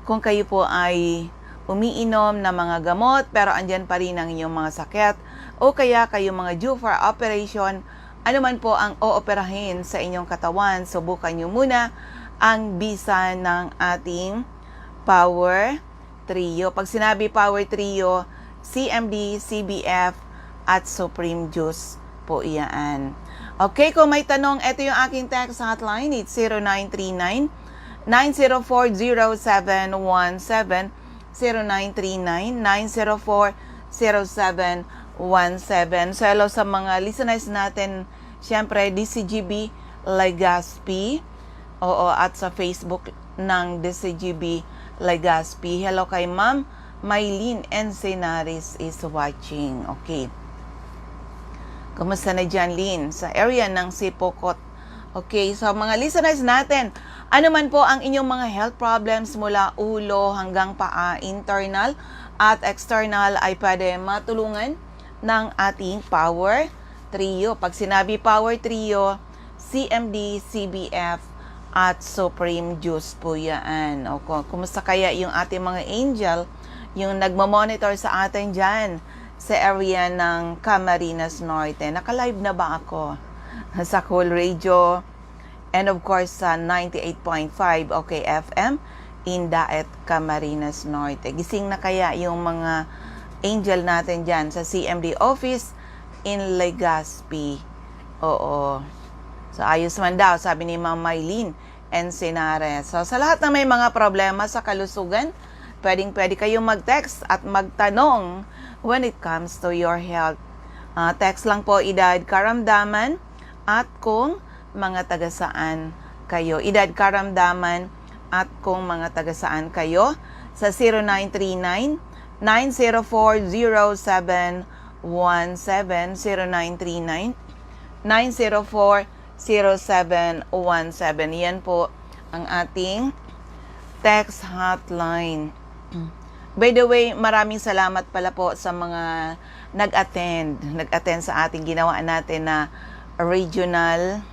kung kayo po ay umiinom ng mga gamot pero andyan pa rin ang inyong mga sakit o kaya kayo mga due for operation, ano man po ang ooperahin sa inyong katawan, subukan nyo muna ang bisa ng ating Power Trio. Pag sinabi Power Trio, CMD, CBF, at Supreme Juice po iyan. Okay, kung may tanong, ito yung aking text hotline. It's 0939-904-0717, 0939-904-0717. So, hello sa mga listeners natin, syempre, DCGB Legazpi, oo, at sa Facebook ng DCGB Legazpi. Hello kay Ma'am Maylene Encenaris is watching. Okay. Kumusta na dyan, Lynn? Sa area ng Sipokot. Okay, so mga listeners natin, ano man po ang inyong mga health problems mula ulo hanggang paa, internal at external, ay pwede matulungan ng ating Power Trio. Pag sinabi Power Trio, CMD, CBF, at Supreme Juice po yan. O, kumusta kaya yung ating mga angel, yung nagmamonitor sa atin dyan sa area ng Camarines Norte? Naka-live na ba ako sa Cool Radio and of course sa 98.5 OK FM in Daet, Camarines Norte? Gising na kaya yung mga angel natin dyan sa CMD office in Legazpi? Oo. So ayos man daw, sabi ni Ma'am Maylene Encenares. So sa lahat na may mga problema sa kalusugan, pwede kayong mag-text at magtanong when it comes to your health. Text lang po edad, karamdaman, at kung mga taga-saan kayo. Edad, karamdaman, at kung mga taga-saan kayo sa 0939-904-0717, 0939-904-0717. Yan po ang ating text hotline. By the way, maraming salamat pala po sa mga nag-attend sa ating ginawa natin na regional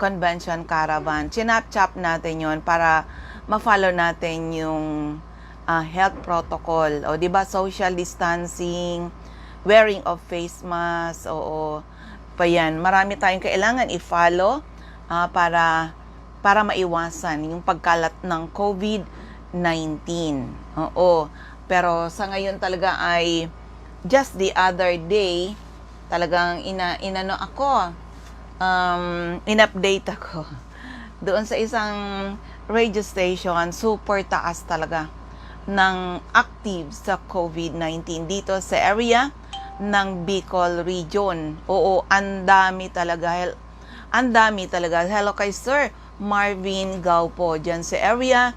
convention caravan. Chinap-chap natin yon para ma-follow natin yung health protocol. O, di ba, social distancing, wearing of face mask, oo, pa yan. Marami tayong kailangan i-follow para maiwasan yung pagkalat ng COVID-19. Oo. Pero sa ngayon talaga ay just the other day, talagang in-update ako doon sa isang radio station. Super taas talaga ng active sa COVID-19 dito sa area ng Bicol region. Oo, ang dami talaga. Hello kay Sir Marvin Gaupo dyan sa area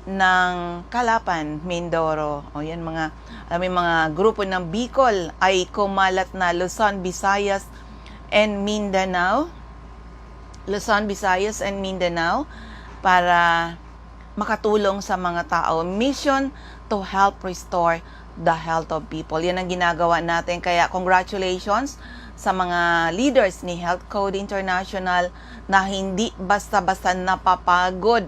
ng Calapan, Mindoro. O yan, mga grupo ng Bicol ay kumalat na Luzon, Visayas, and Mindanao. Para makatulong sa mga tao. Mission to help restore the health of people. Yan ang ginagawa natin. Kaya congratulations sa mga leaders ni Health Code International na hindi basta-basta napapagod.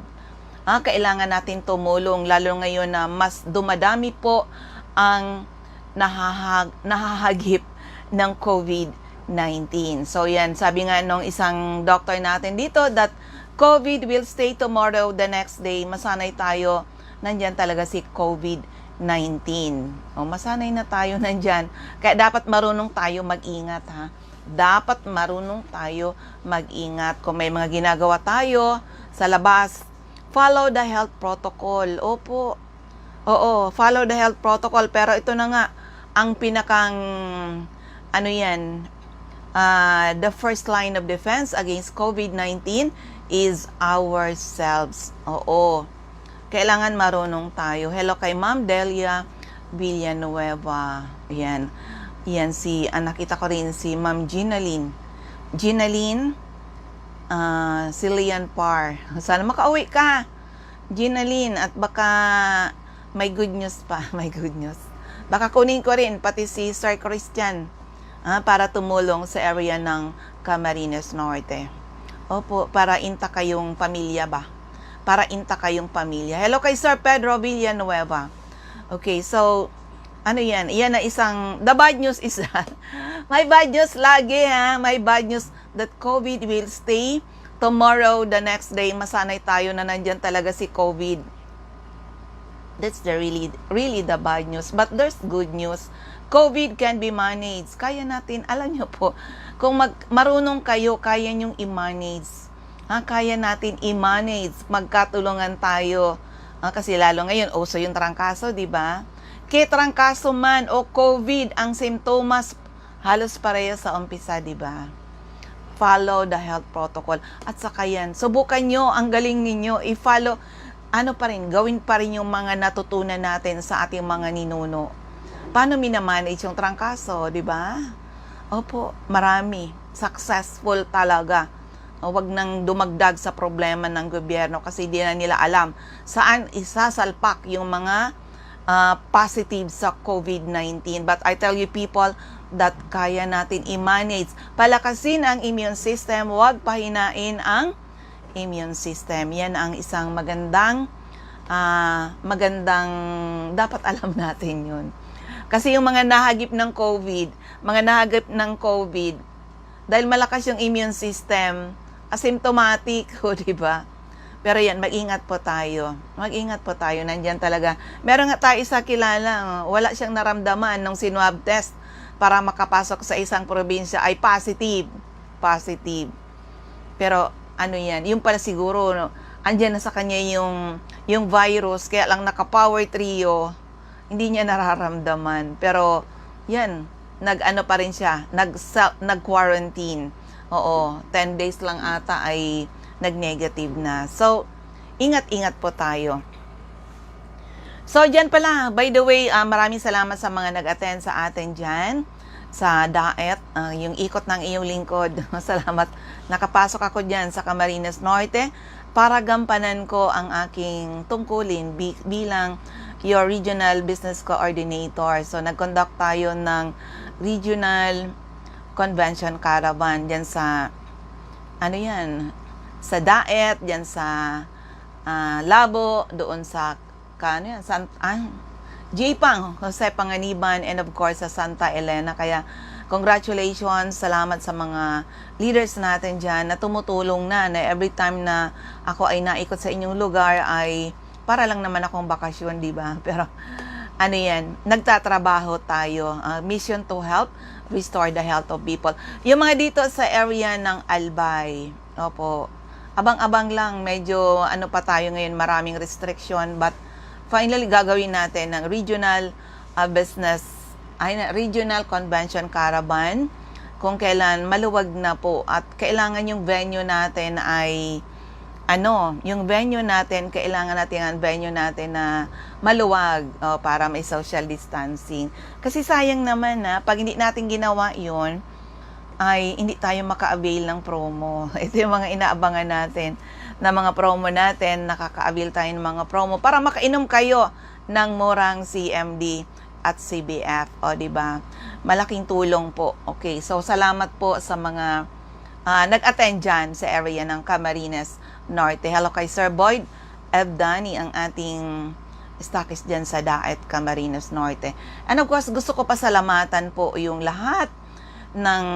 Kailangan natin tumulong, lalo ngayon na mas dumadami po ang nahahagip ng COVID-19. So yan, sabi nga nung isang doctor natin dito that COVID will stay tomorrow, the next day. Masanay tayo, nandyan talaga si COVID-19. O, masanay na tayo nandyan. Kaya dapat marunong tayo mag-ingat, ha? Dapat marunong tayo mag-ingat. Kung may mga ginagawa tayo sa labas, follow the health protocol. Opo. Oo, follow the health protocol. Pero ito na nga, ang pinakang, the first line of defense against COVID-19 is ourselves. Oo. Kailangan marunong tayo. Hello kay Ma'am Delia Villanueva. Yan. Yan nakita ko rin si Ma'am Ginaline. Silian Par. Sana makauwi ka, Ginaline, at baka may good news pa. May good news. Baka kunin ko rin pati si Sir Christian para tumulong sa area ng Camarines Norte. Opo, para inta kayong pamilya ba? para inta kayong pamilya. Hello kay Sir Pedro Villanueva. Okay, so, ano yan? Yan na isang, the bad news is that, may bad news lagi ha, may bad news that COVID will stay. Tomorrow, the next day, masanay tayo na nandyan talaga si COVID. That's the really the bad news. But there's good news. COVID can be managed. Kaya natin, alam nyo po, kung marunong kayo, kaya nyong i-manage. Kaya natin i-manage. Magkatulungan tayo. Kasi lalo ngayon, uso yung trangkaso, di ba? Kaya trangkaso man o COVID, ang simptomas halos pareho sa umpisa, di ba? Follow the health protocol. At saka yan, subukan nyo, ang galing ninyo, i-follow, gawin pa rin yung mga natutunan natin sa ating mga ninuno. Paano minamanage yung trangkaso, di ba? Opo, marami. Successful talaga. Huwag nang dumagdag sa problema ng gobyerno kasi di na nila alam saan isasalpak yung mga positive sa COVID-19. But I tell you people that kaya natin i-manage. Palakasin ang immune system, huwag pahinain ang immune system. Yan ang isang magandang dapat alam natin yun. Kasi yung mga nahagip ng COVID, dahil malakas yung immune system, asymptomatic, di ba? Pero yan, mag-ingat po tayo. Nandyan talaga. Meron nga tayo isa kilala, wala siyang naramdaman nung sinwab test para makapasok sa isang probinsya ay positive. Pero ano yan, yung pala siguro, andyan na sa kanya yung virus, kaya lang naka-power trio, hindi niya nararamdaman. Pero, yan, nag-ano pa rin siya, nag-quarantine. Oo, 10 days lang ata ay nag-negative na. So, ingat-ingat po tayo. So, dyan pala, by the way, maraming salamat sa mga nag-attend sa atin dyan, sa DAET, yung ikot ng iyong lingkod. Salamat. Nakapasok ako dyan sa Camarines Norte para gampanan ko ang aking tungkulin bilang your regional business coordinator. So, nag-conduct tayo ng regional convention caravan dyan sa, sa DAET, dyan sa Labo, doon sa, J-Pang, Jose Panganiban, and of course sa Santa Elena. Kaya, congratulations, salamat sa mga leaders natin dyan na tumutulong na every time na ako ay naikot sa inyong lugar ay para lang naman akong bakasyon, di ba? Pero, nagtatrabaho tayo. Mission to help restore the health of people. Yung mga dito sa area ng Albay, opo, abang-abang lang, medyo pa tayo ngayon, maraming restriction, but finally gagawin natin ng regional regional convention caravan kung kailan maluwag na po at kailangan yung venue natin ay kailangan natin ang venue natin na maluwag para may social distancing. Kasi sayang naman pag hindi natin ginawa yun, ay hindi tayo maka-avail ng promo. Ito yung mga inaabangan natin na mga promo natin, nakaka-avail tayo ng mga promo para makainom kayo ng murang CMD at CBF. Diba? Malaking tulong po. Okay, so salamat po sa mga nag-attend dyan sa area ng Camarines Norte. Hello kay Sir Boyd Evdani, ang ating stockist dyan sa DAET Camarines Norte. And of course, gusto ko pasalamatan po yung lahat ng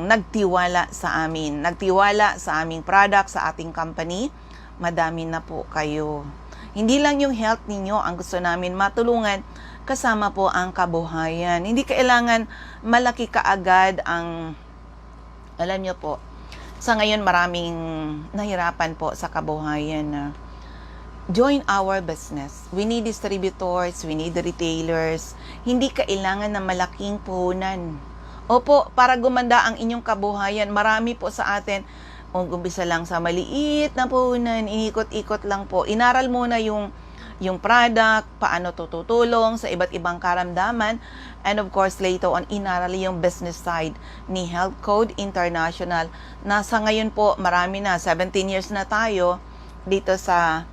nagtiwala sa amin. Nagtiwala sa aming product, sa ating company. Madami na po kayo. Hindi lang yung health ninyo ang gusto namin matulungan, kasama po ang kabuhayan. Hindi kailangan malaki kaagad ang, alam nyo po, sa ngayon maraming nahirapan po sa kabuhayan. Join our business. We need distributors, we need retailers. Hindi kailangan na malaking puhunan. Opo, para gumanda ang inyong kabuhayan, marami po sa atin, umpisa lang sa maliit na puhunan, inikot-ikot lang po. Inaral muna yung product, paano tutulong sa iba't ibang karamdaman, and of course, later on, inaral yung business side ni Health Code International. Nasa ngayon po, marami na, 17 years na tayo dito sa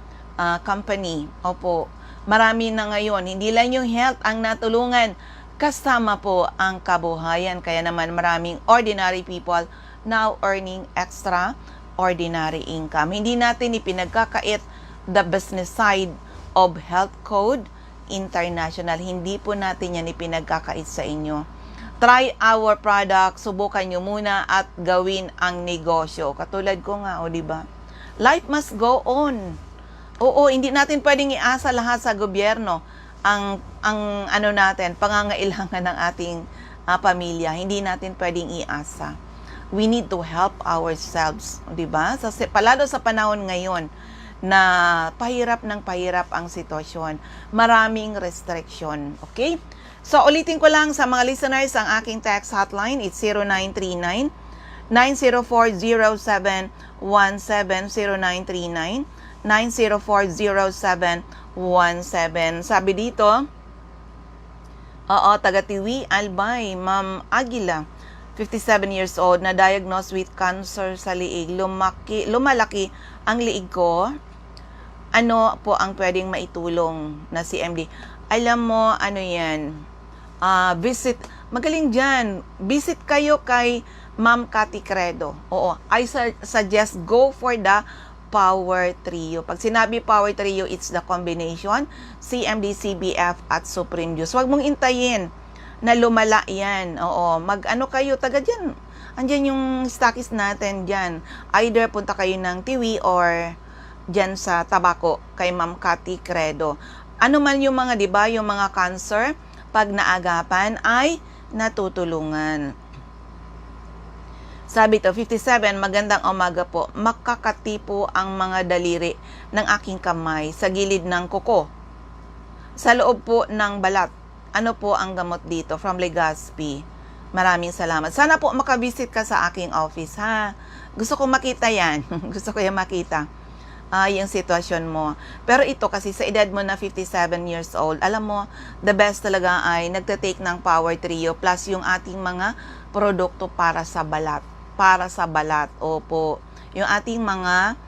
company. Opo, marami na ngayon. Hindi lang yung health ang natulungan, kasama po ang kabuhayan. Kaya naman maraming ordinary people now earning extraordinary income. Hindi natin ipinagkakait the business side of Health Code International. Hindi po natin yan ipinagkakait sa inyo. Try our product, subukan nyo muna at gawin ang negosyo. Katulad ko nga, o diba? Life must go on. Oo, hindi natin pwedeng iasa lahat sa gobyerno ang ano natin, pangangailangan ng ating pamilya. Hindi natin pwedeng iasa. We need to help ourselves, 'di ba? Palalo sa panahon ngayon na pahirap ang sitwasyon. Maraming restriction, okay? So ulitin ko lang sa mga listeners ang aking text hotline, it's 0939 9040717 0939 9040717. Sabi dito, oo, taga-Tiwi, Albay, Ma'am Aguila, 57 years old, na diagnosed with cancer sa liig. Lumalaki ang liig ko. Ano po ang pwedeng maitulong na CMD? Alam mo, ano yan? Visit, magaling dyan. Visit kayo kay Ma'am Cathy Credo. Oo, I suggest go for the Power Trio. Pag sinabi Power Trio, it's the combination CMD, CBF at Supreme Juice. Huwag mong intayin na lumala yan. Oo, mag-ano kayo, taga dyan. Andyan yung stockist natin dyan. Either punta kayo ng Tiwi or dyan sa Tabaco kay Ma'am Cathy Credo. Ano man yung mga, di ba, yung mga cancer, pag naagapan ay natutulungan. Sabi to, 57, magandang umaga po. Makakati po ang mga daliri ng aking kamay sa gilid ng kuko, sa loob po ng balat. Ano po ang gamot dito? From Legazpi. Maraming salamat. Sana po makabisit ka sa aking office, ha? Gusto ko makita yan. Gusto ko yan makita. Yung sitwasyon mo. Pero ito kasi sa edad mo na 57 years old, alam mo, the best talaga ay nagtatake ng Power Trio plus yung ating mga produkto para sa balat. Para sa balat. Opo. Yung ating mga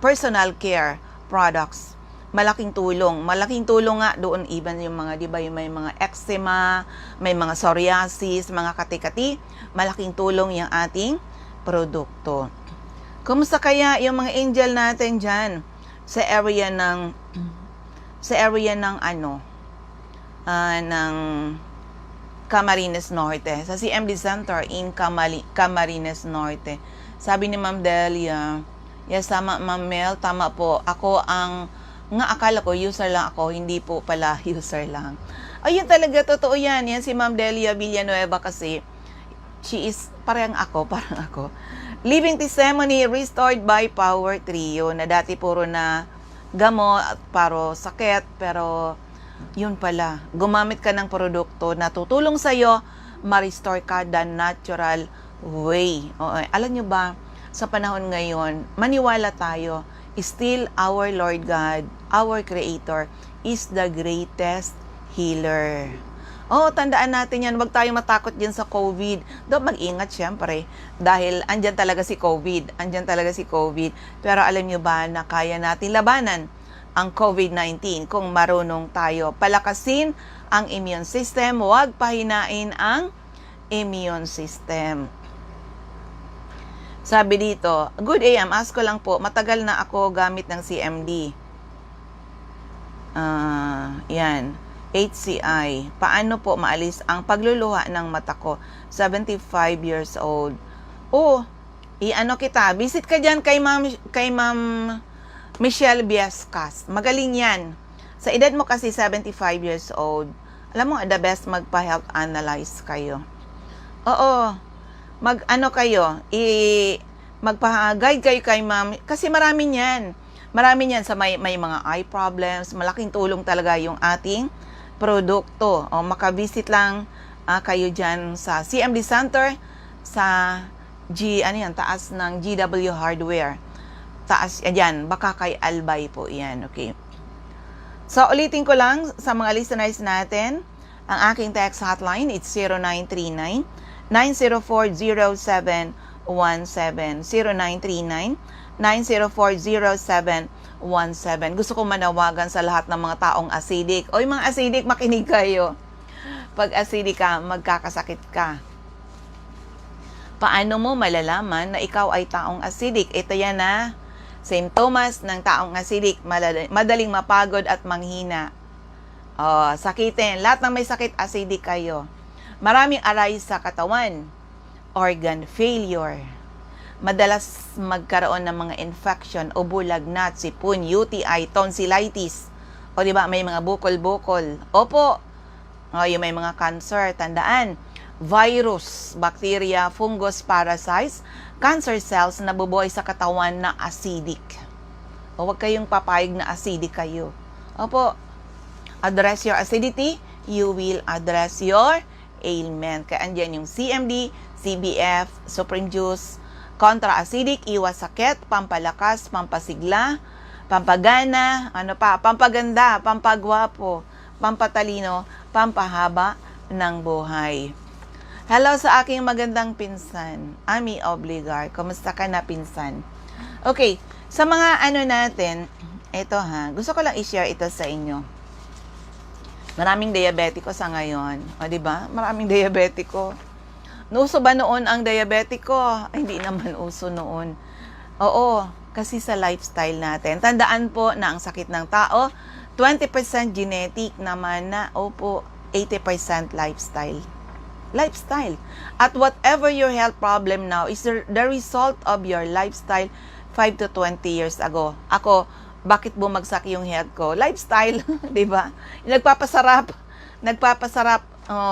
personal care products. Malaking tulong. Malaking tulong nga doon even yung mga, di ba, yung may mga eczema, may mga psoriasis, mga kati-kati. Malaking tulong yung ating produkto. Kumusta kaya yung mga angel natin dyan sa area ng ng Camarines Norte, sa CMD Center in Camarines Norte. Sabi ni Ma'am Delia, yes, tama Ma'am Mel, tama po. Ako akala ko user lang ako, hindi po pala user lang. Ayun talaga, totoo yan. Yan si Ma'am Delia Villanueva kasi, she is parang ako. Living testimony restored by Power Trio, na dati puro na gamot at paro sakit, pero yun pala, gumamit ka ng produkto na tutulong sa'yo, ma-restore ka the natural way. Alam nyo ba, sa panahon ngayon, maniwala tayo, still our Lord God, our Creator, is the greatest healer. Tandaan natin yan. Huwag tayong matakot dyan sa COVID. Mag-ingat syempre. Dahil andyan talaga si COVID. Pero alam nyo ba na kaya natin labanan ang COVID-19 kung marunong tayo palakasin ang immune system. Huwag pahinain ang immune system. Sabi dito, good AM, ask ko lang po, matagal na ako gamit ng CMD. Yan. HCI. Paano po maalis ang pagluluha ng mata ko? 75 years old. I-ano kita, visit ka dyan kay Ma'am Michelle Biascas. Magaling yan. Sa edad mo kasi 75 years old, alam mo, the best magpa-health analyze kayo. Magpa-guide kayo kay Ma'am, kasi marami niyan sa may mga eye problems. Malaking tulong talaga yung ating produkto. Makabisit lang kayo dyan sa CMD Center sa taas ng GW Hardware. Taas, yan, baka kay Albay po yan, okay? So, ulitin ko lang sa mga listeners natin, ang aking text hotline, it's 0939 9040717 0939 9040717. Gusto ko manawagan sa lahat ng mga taong acidic. Mga acidic, makinig kayo. Pag acidic ka, magkakasakit ka. Paano mo malalaman na ikaw ay taong acidic? Ito yan na. Simptomas ng taong acidic, madaling mapagod at manghina. Sakitin. Lahat ng may sakit, acidic kayo. Maraming aray sa katawan. Organ failure. Madalas magkaroon ng mga infection o bulagnat, sipon, UTI, tonsillitis. O di ba, may mga bukol-bukol. Opo. Yung may mga cancer, tandaan. Virus, bacteria, fungus, parasites, cancer cells na nabubuhay sa katawan na acidic. O huwag kayong papayag na acidic kayo. Opo. Address your acidity, you will address your ailment. Kaya andyan yung CMD, CBF, Supreme Juice, contra-acidic, iwas sakit, pampalakas, pampasigla, pampagana, pampaganda, pampagwapo, pampatalino, pampahaba ng buhay. Hello sa aking magandang pinsan, Ami Obligar. Kumusta ka na, pinsan? Okay, sa mga natin, ito gusto ko lang i-share ito sa inyo. Maraming diabetiko sa ngayon. O, diba? Maraming diabetiko. Nuso ba noon ang diabetiko? Ay, hindi naman uso noon. Oo, kasi sa lifestyle natin. Tandaan po na ang sakit ng tao, 20% genetic naman na, 80% lifestyle. Lifestyle. At whatever your health problem now is the result of your lifestyle 5 to 20 years ago. Ako, bakit bumagsak yung health ko? Lifestyle, di ba? Nagpapasarap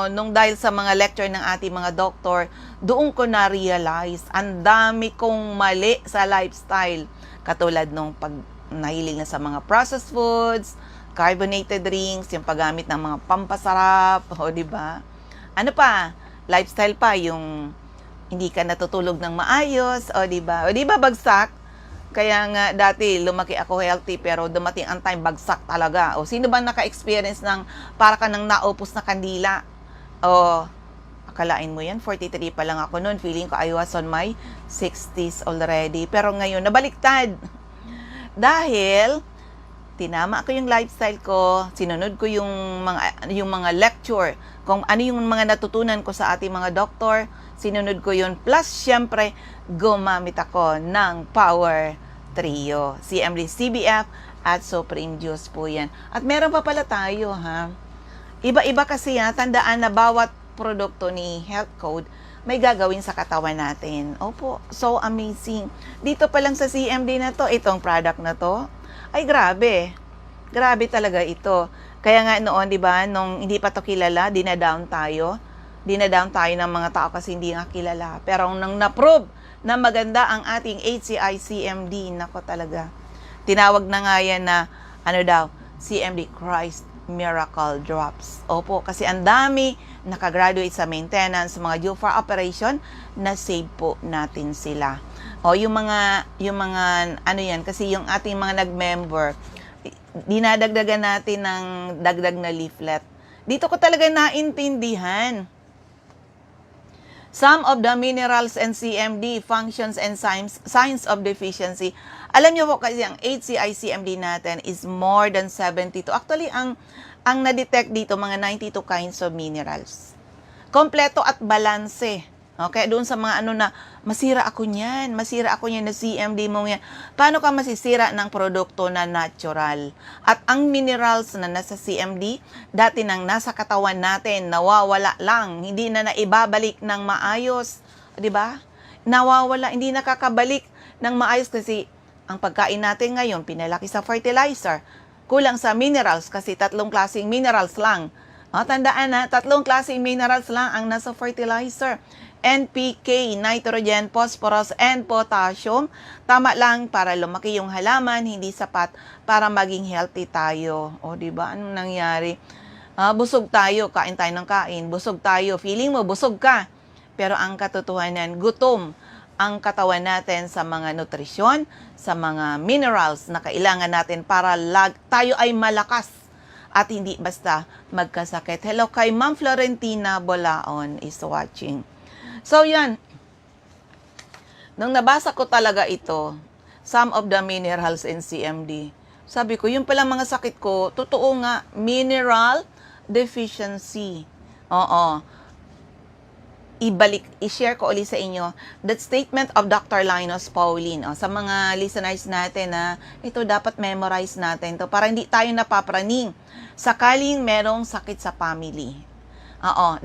nung dahil sa mga lecture ng ating mga doktor, doon ko na-realize, ang dami kong mali sa lifestyle. Katulad nung pag nahilig na sa mga processed foods, carbonated drinks, yung paggamit ng mga pampasarap, di ba? Ano pa? Lifestyle pa, yung hindi ka natutulog ng maayos, di ba? O di ba bagsak? Kaya nga dati lumaki ako healthy pero dumating ang time bagsak talaga. O sino ba naka-experience ng para ka nang naupos na kandila? Akalain mo yan, 43 pa lang ako noon. Feeling ko I was on my 60s already. Pero ngayon nabaliktad. Dahil tinama ko yung lifestyle ko, sinunod ko yung mga lecture, kung ano yung mga natutunan ko sa ating mga doktor, sinunod ko yun. Plus, syempre, gumamit ako ng Power Trio, CMD, CBF, at Supreme Juice po yan. At meron pa pala tayo, Iba-iba kasi tandaan na bawat produkto ni Health Code may gagawin sa katawan natin. Opo, so amazing. Dito pa lang sa CMD na to, itong product na to, ay grabe. Grabe talaga ito. Kaya nga noon, di ba, nung hindi pa to kilala, dinadown tayo. Dinadown tayo ng mga tao kasi hindi nga kilala. Pero nang na-prove na maganda ang ating HCI CMD, nako talaga. Tinawag na nga yan na, CMD Christ Miracle Drops. Opo, kasi ang dami nakagraduate sa maintenance, mga due for operation, na save po natin sila. Yung mga kasi yung ating mga nag-member, dinadagdagan natin ng dagdag na leaflet. Dito ko talaga naintindihan. Some of the minerals and CMD functions and signs of deficiency. Alam niyo po kasi ang HCI CMD natin is more than 72. Actually, ang na-detect dito, mga 92 kinds of minerals. Kompleto at balanse. Okay, doon sa mga na masira ako niyan na CMD mo yan. Paano ka masisira ng produkto na natural? At ang minerals na nasa CMD, dati nang nasa katawan natin, nawawala lang, hindi na naibabalik ng maayos, 'di ba? Nawawala, hindi nakakabalik ng maayos kasi ang pagkain natin ngayon pinalaki sa fertilizer. Kulang sa minerals kasi 3 klaseng minerals lang. Tandaan na, 3 klaseng minerals lang ang nasa fertilizer. NPK, nitrogen, phosphorus, and potassium. Tama lang para lumaki yung halaman, hindi sapat para maging healthy tayo. Diba? Anong nangyari? Busog tayo, kain tayo ng kain. Busog tayo, feeling mo, busog ka. Pero ang katotohanan, gutom ang katawan natin sa mga nutrisyon, sa mga minerals na kailangan natin para tayo ay malakas at hindi basta magkasakit. Hello kay Ma'am Florentina Bolaon is watching. So yan, nung nabasa ko talaga ito, some of the minerals in CMD, sabi ko, yung palang mga sakit ko, totoo nga, mineral deficiency. i-share ko ulit sa inyo that statement of Dr. Linus Pauling. Sa mga listeners natin na ito dapat memorize natin to para hindi tayo napapraning sakaling merong sakit sa family.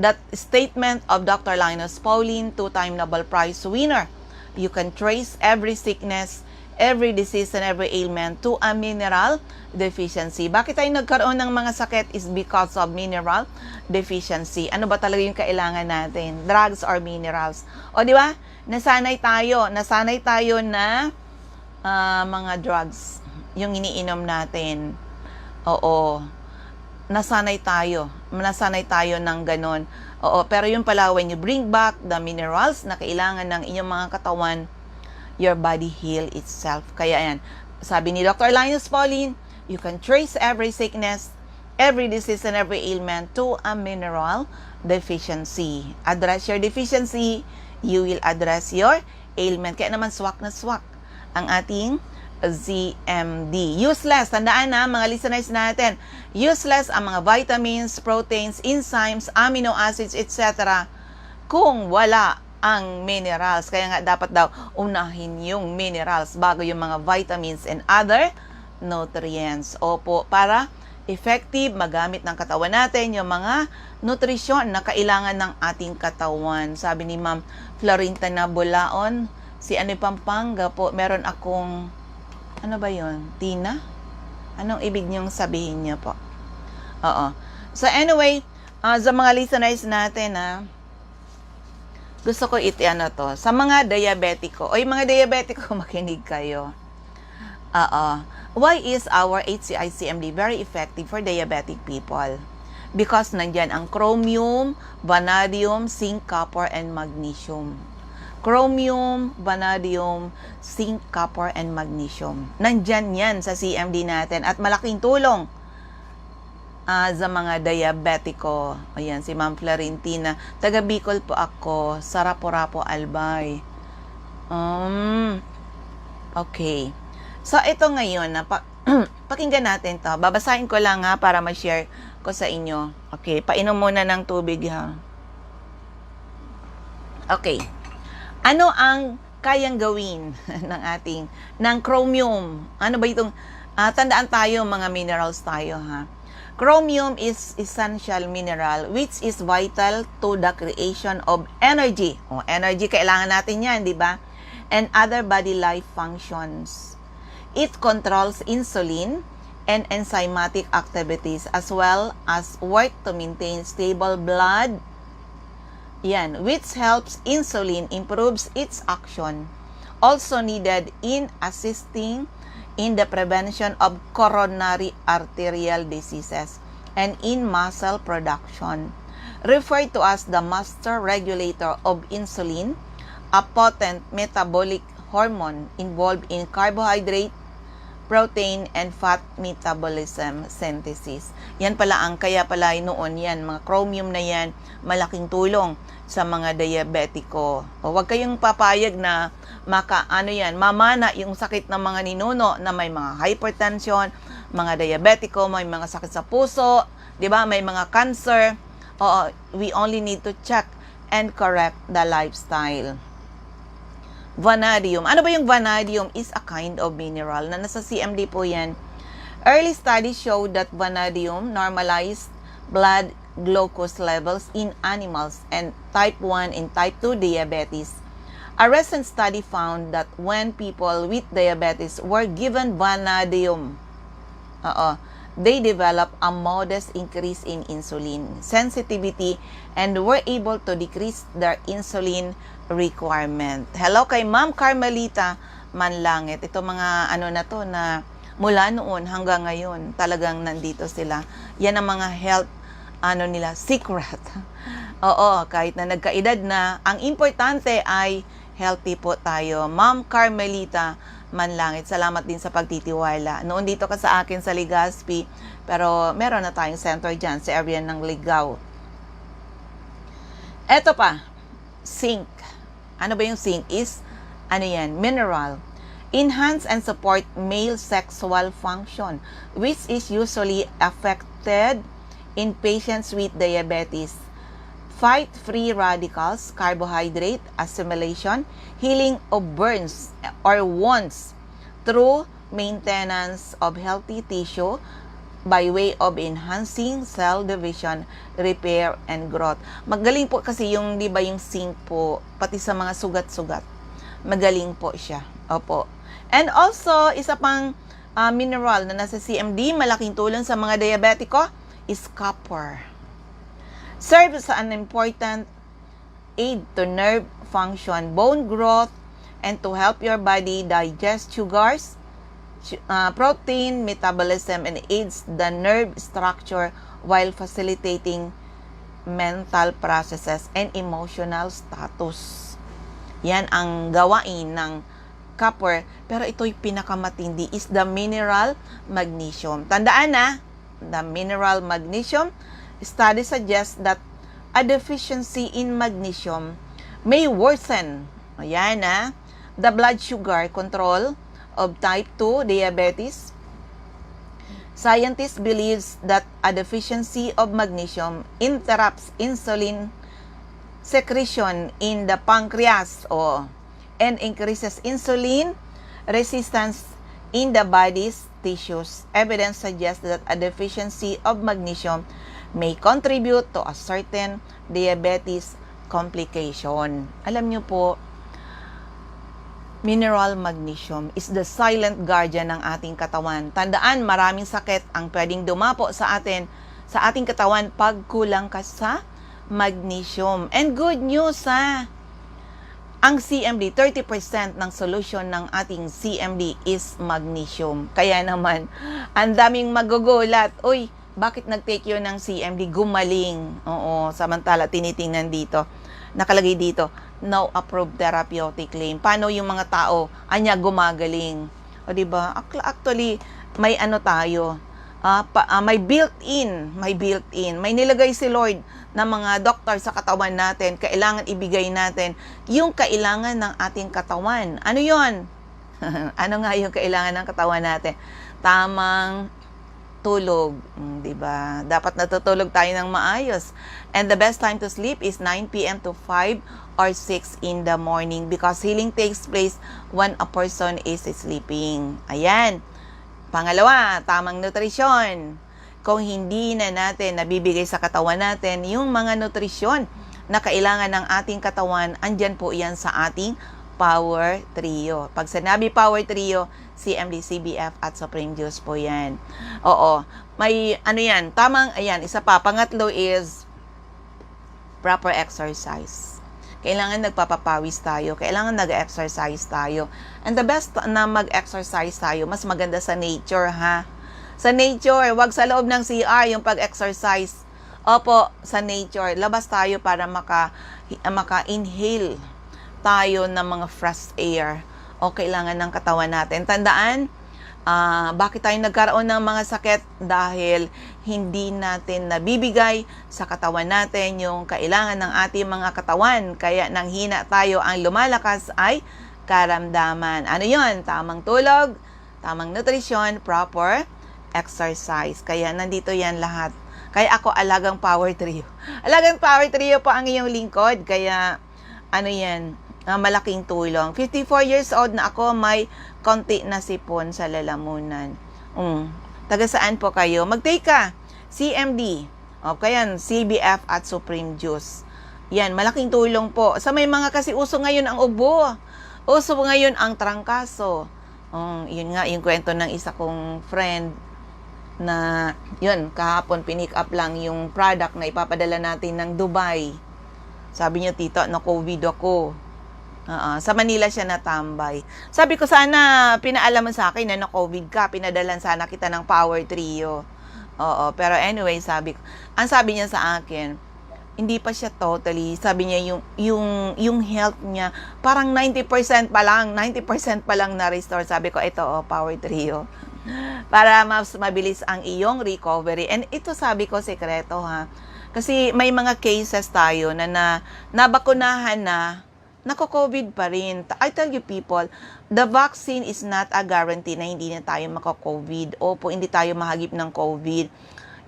That statement of Dr. Linus Pauling, 2-time Nobel Prize winner. You can trace every sickness, every disease, and every ailment to a mineral deficiency. Bakit tayo nagkaroon ng mga sakit is because of mineral deficiency. Ano ba talaga yung kailangan natin? Drugs or minerals? O di ba? Nasanay tayo na mga drugs yung iniinom natin. Oo. Nasanay tayo ng ganon. Oo, pero yung pala, when you bring back the minerals na kailangan ng inyong mga katawan, your body heal itself. Kaya yan, sabi ni Dr. Linus Pauling, you can trace every sickness, every disease, and every ailment to a mineral deficiency. Address your deficiency, you will address your ailment. Kaya naman swak na swak ang ating ZMD. Useless, tandaan na mga listeners natin, useless ang mga vitamins, proteins, enzymes, amino acids, etc. kung wala ang minerals. Kaya nga dapat daw unahin yung minerals bago yung mga vitamins and other nutrients. Opo, para effective magamit ng katawan natin yung mga nutrisyon na kailangan ng ating katawan. Sabi ni Ma'am Florintina Bulaon, si ano Pampanga po, meron akong, ano ba yon? Tina? Anong ibig niyong sabihin niyo po? Oo. So anyway, sa mga listeners natin gusto ko ano to, sa mga diabetiko, mga diabetiko, makinig kayo. Why is our HCI-CMD very effective for diabetic people? Because nandyan ang chromium, vanadium, zinc, copper, and magnesium. Chromium, vanadium, zinc, copper, and magnesium. Nandyan yan sa CMD natin at malaking tulong sa mga diabetiko. Ayan, si Ma'am Florentina. Taga Bicol po ako, sa Rapo-Rapo, Albay. Okay. So, ito ngayon, pakinggan natin to. Babasahin ko lang para ma-share ko sa inyo. Okay, painom muna ng tubig Okay. Ano ang kayang gawin ng chromium? Ano ba itong, tandaan tayo, mga minerals tayo Chromium is essential mineral which is vital to the creation of energy. Energy, kailangan natin yan, di ba? And other body life functions. It controls insulin and enzymatic activities as well as work to maintain stable blood. Yan, which helps insulin improves its action. Also needed in assisting in the prevention of coronary arterial diseases and in muscle production. Referred to as the master regulator of insulin, a potent metabolic hormone involved in carbohydrate, protein, and fat metabolism synthesis. Yan pala kaya pala noon yan, mga chromium na yan, malaking tulong sa mga diabetiko. Huwag kayong papayag na mamana yung sakit ng mga ninuno na may mga hypertension, mga diabetiko, may mga sakit sa puso, di ba? May mga cancer. We only need to check and correct the lifestyle. Vanadium. Ano ba yung vanadium? Is a kind of mineral na nasa CMD po yan. Early studies showed that vanadium normalized blood glucose levels in animals and type 1 and type 2 diabetes. A recent study found that when people with diabetes were given vanadium, they developed a modest increase in insulin sensitivity and were able to decrease their insulin requirement. Hello kay Ma'am Carmelita Manlangit. Ito mga na to na mula noon hanggang ngayon talagang nandito sila. Yan ang mga health secret. Kahit na nagkaedad na, ang importante ay healthy po tayo. Ma'am Carmelita Manlangit, salamat din sa pagtitiwala. Noon dito ka sa akin sa Legazpi, pero meron na tayong center dyan sa area ng Ligao. Eto pa, zinc. Ano ba yung zinc? Mineral. Enhance and support male sexual function, which is usually affected in patients with diabetes. fight free radicals, carbohydrate assimilation, healing of burns or wounds through maintenance of healthy tissue by way of enhancing cell division, repair, and growth. Magaling po kasi yung, di ba, yung zinc po, pati sa mga sugat-sugat. Magaling po siya. Opo. And also, isa pang mineral na nasa CMD, malaking tulong sa mga diabetiko, is copper. Serves as an important aid to nerve function, bone growth, and to help your body digest sugars, protein metabolism, and aids the nerve structure while facilitating mental processes and emotional status. Yan ang gawain ng copper, pero ito'y pinakamatindi is the mineral magnesium. Tandaan na, the mineral magnesium, study suggests that a deficiency in magnesium may worsen, ayan the blood sugar control of type 2 diabetes. Scientists believes that a deficiency of magnesium interrupts insulin secretion in the pancreas and increases insulin resistance in the body's tissues. Evidence suggests that a deficiency of magnesium may contribute to a certain diabetes complication. Alam niyo po, mineral magnesium is the silent guardian ng ating katawan. Tandaan, maraming sakit ang pwedeng dumapo sa ating katawan pag kulang ka sa magnesium. And good news ang CMD, 30% ng solution ng ating CMD is magnesium. Kaya naman, ang daming magugulat, uy, bakit nag-take yun ng CMD? Gumaling. Oo, samantala tinitingnan dito, nakalagay dito, no approved therapeutic claim. Paano yung mga tao, anya gumagaling? O diba? Actually, may tayo, may built-in, may nilagay si Lord na mga doktor sa katawan natin, kailangan ibigay natin yung kailangan ng ating katawan. Ano yon? Ano nga yung kailangan ng katawan natin? Tamang tulog, di ba? Dapat natutulog tayo ng maayos. And the best time to sleep is 9 p.m. to 5 or 6 in the morning because healing takes place when a person is sleeping. Ayan. Pangalawa, tamang nutrisyon. Kung hindi na natin nabibigay sa katawan natin yung mga nutrisyon na kailangan ng ating katawan, andyan po yan sa ating Power Trio. Pag sinabi Power Trio, CMD, CBF at Supreme Juice po yan. Oo. May yan, tamang, ayan, isa pa. Pangatlo is proper exercise. Kailangan nagpapapawis tayo. Kailangan nag-exercise tayo. And the best na mag-exercise tayo, mas maganda sa nature, Sa nature, wag sa loob ng CR yung pag-exercise. Opo, sa nature. Labas tayo para maka-inhale tayo ng mga fresh air o kailangan ng katawan natin. Tandaan, bakit tayo nagkaroon ng mga sakit? Dahil hindi natin nabibigay sa katawan natin yung kailangan ng ating mga katawan. Kaya nang hina tayo, ang lumalakas ay karamdaman. Ano yon? Tamang tulog, tamang nutrisyon, proper exercise. Kaya nandito yan lahat. Kaya ako alagang Power Trio. Alagang Power Trio po ang iyong lingkod. Kaya yan, malaking tulong. 54 years old na ako, may konti na sipon sa lalamunan. Taga saan po kayo? Mag-take ka. CMD. Okay yan, CBF at Supreme Juice. Yan, malaking tulong po. Sa may mga kasi uso ngayon ang ubo. Uso ngayon ang trangkaso. Yun nga, yung kwento ng isa kong friend na, yun, kahapon pinick up lang yung product na ipapadala natin ng Dubai. Sabi niya, tita, na-COVID ako. Sa Manila siya natambay. Sabi ko, sana pinaalam mo sa akin na na-COVID ka, pinadalan sana kita ng Power Trio. Oo, pero anyway, ang sabi niya sa akin, hindi pa siya totally, sabi niya yung health niya, parang 90% pa lang na-restore. Sabi ko, ito Power Trio. Para mas mabilis ang iyong recovery. And ito sabi ko, sekreto kasi may mga cases tayo na nabakunahan na, nako-COVID pa rin. I tell you people, the vaccine is not a guarantee na hindi na tayo mako-COVID. Opo, hindi tayo mahagip ng COVID.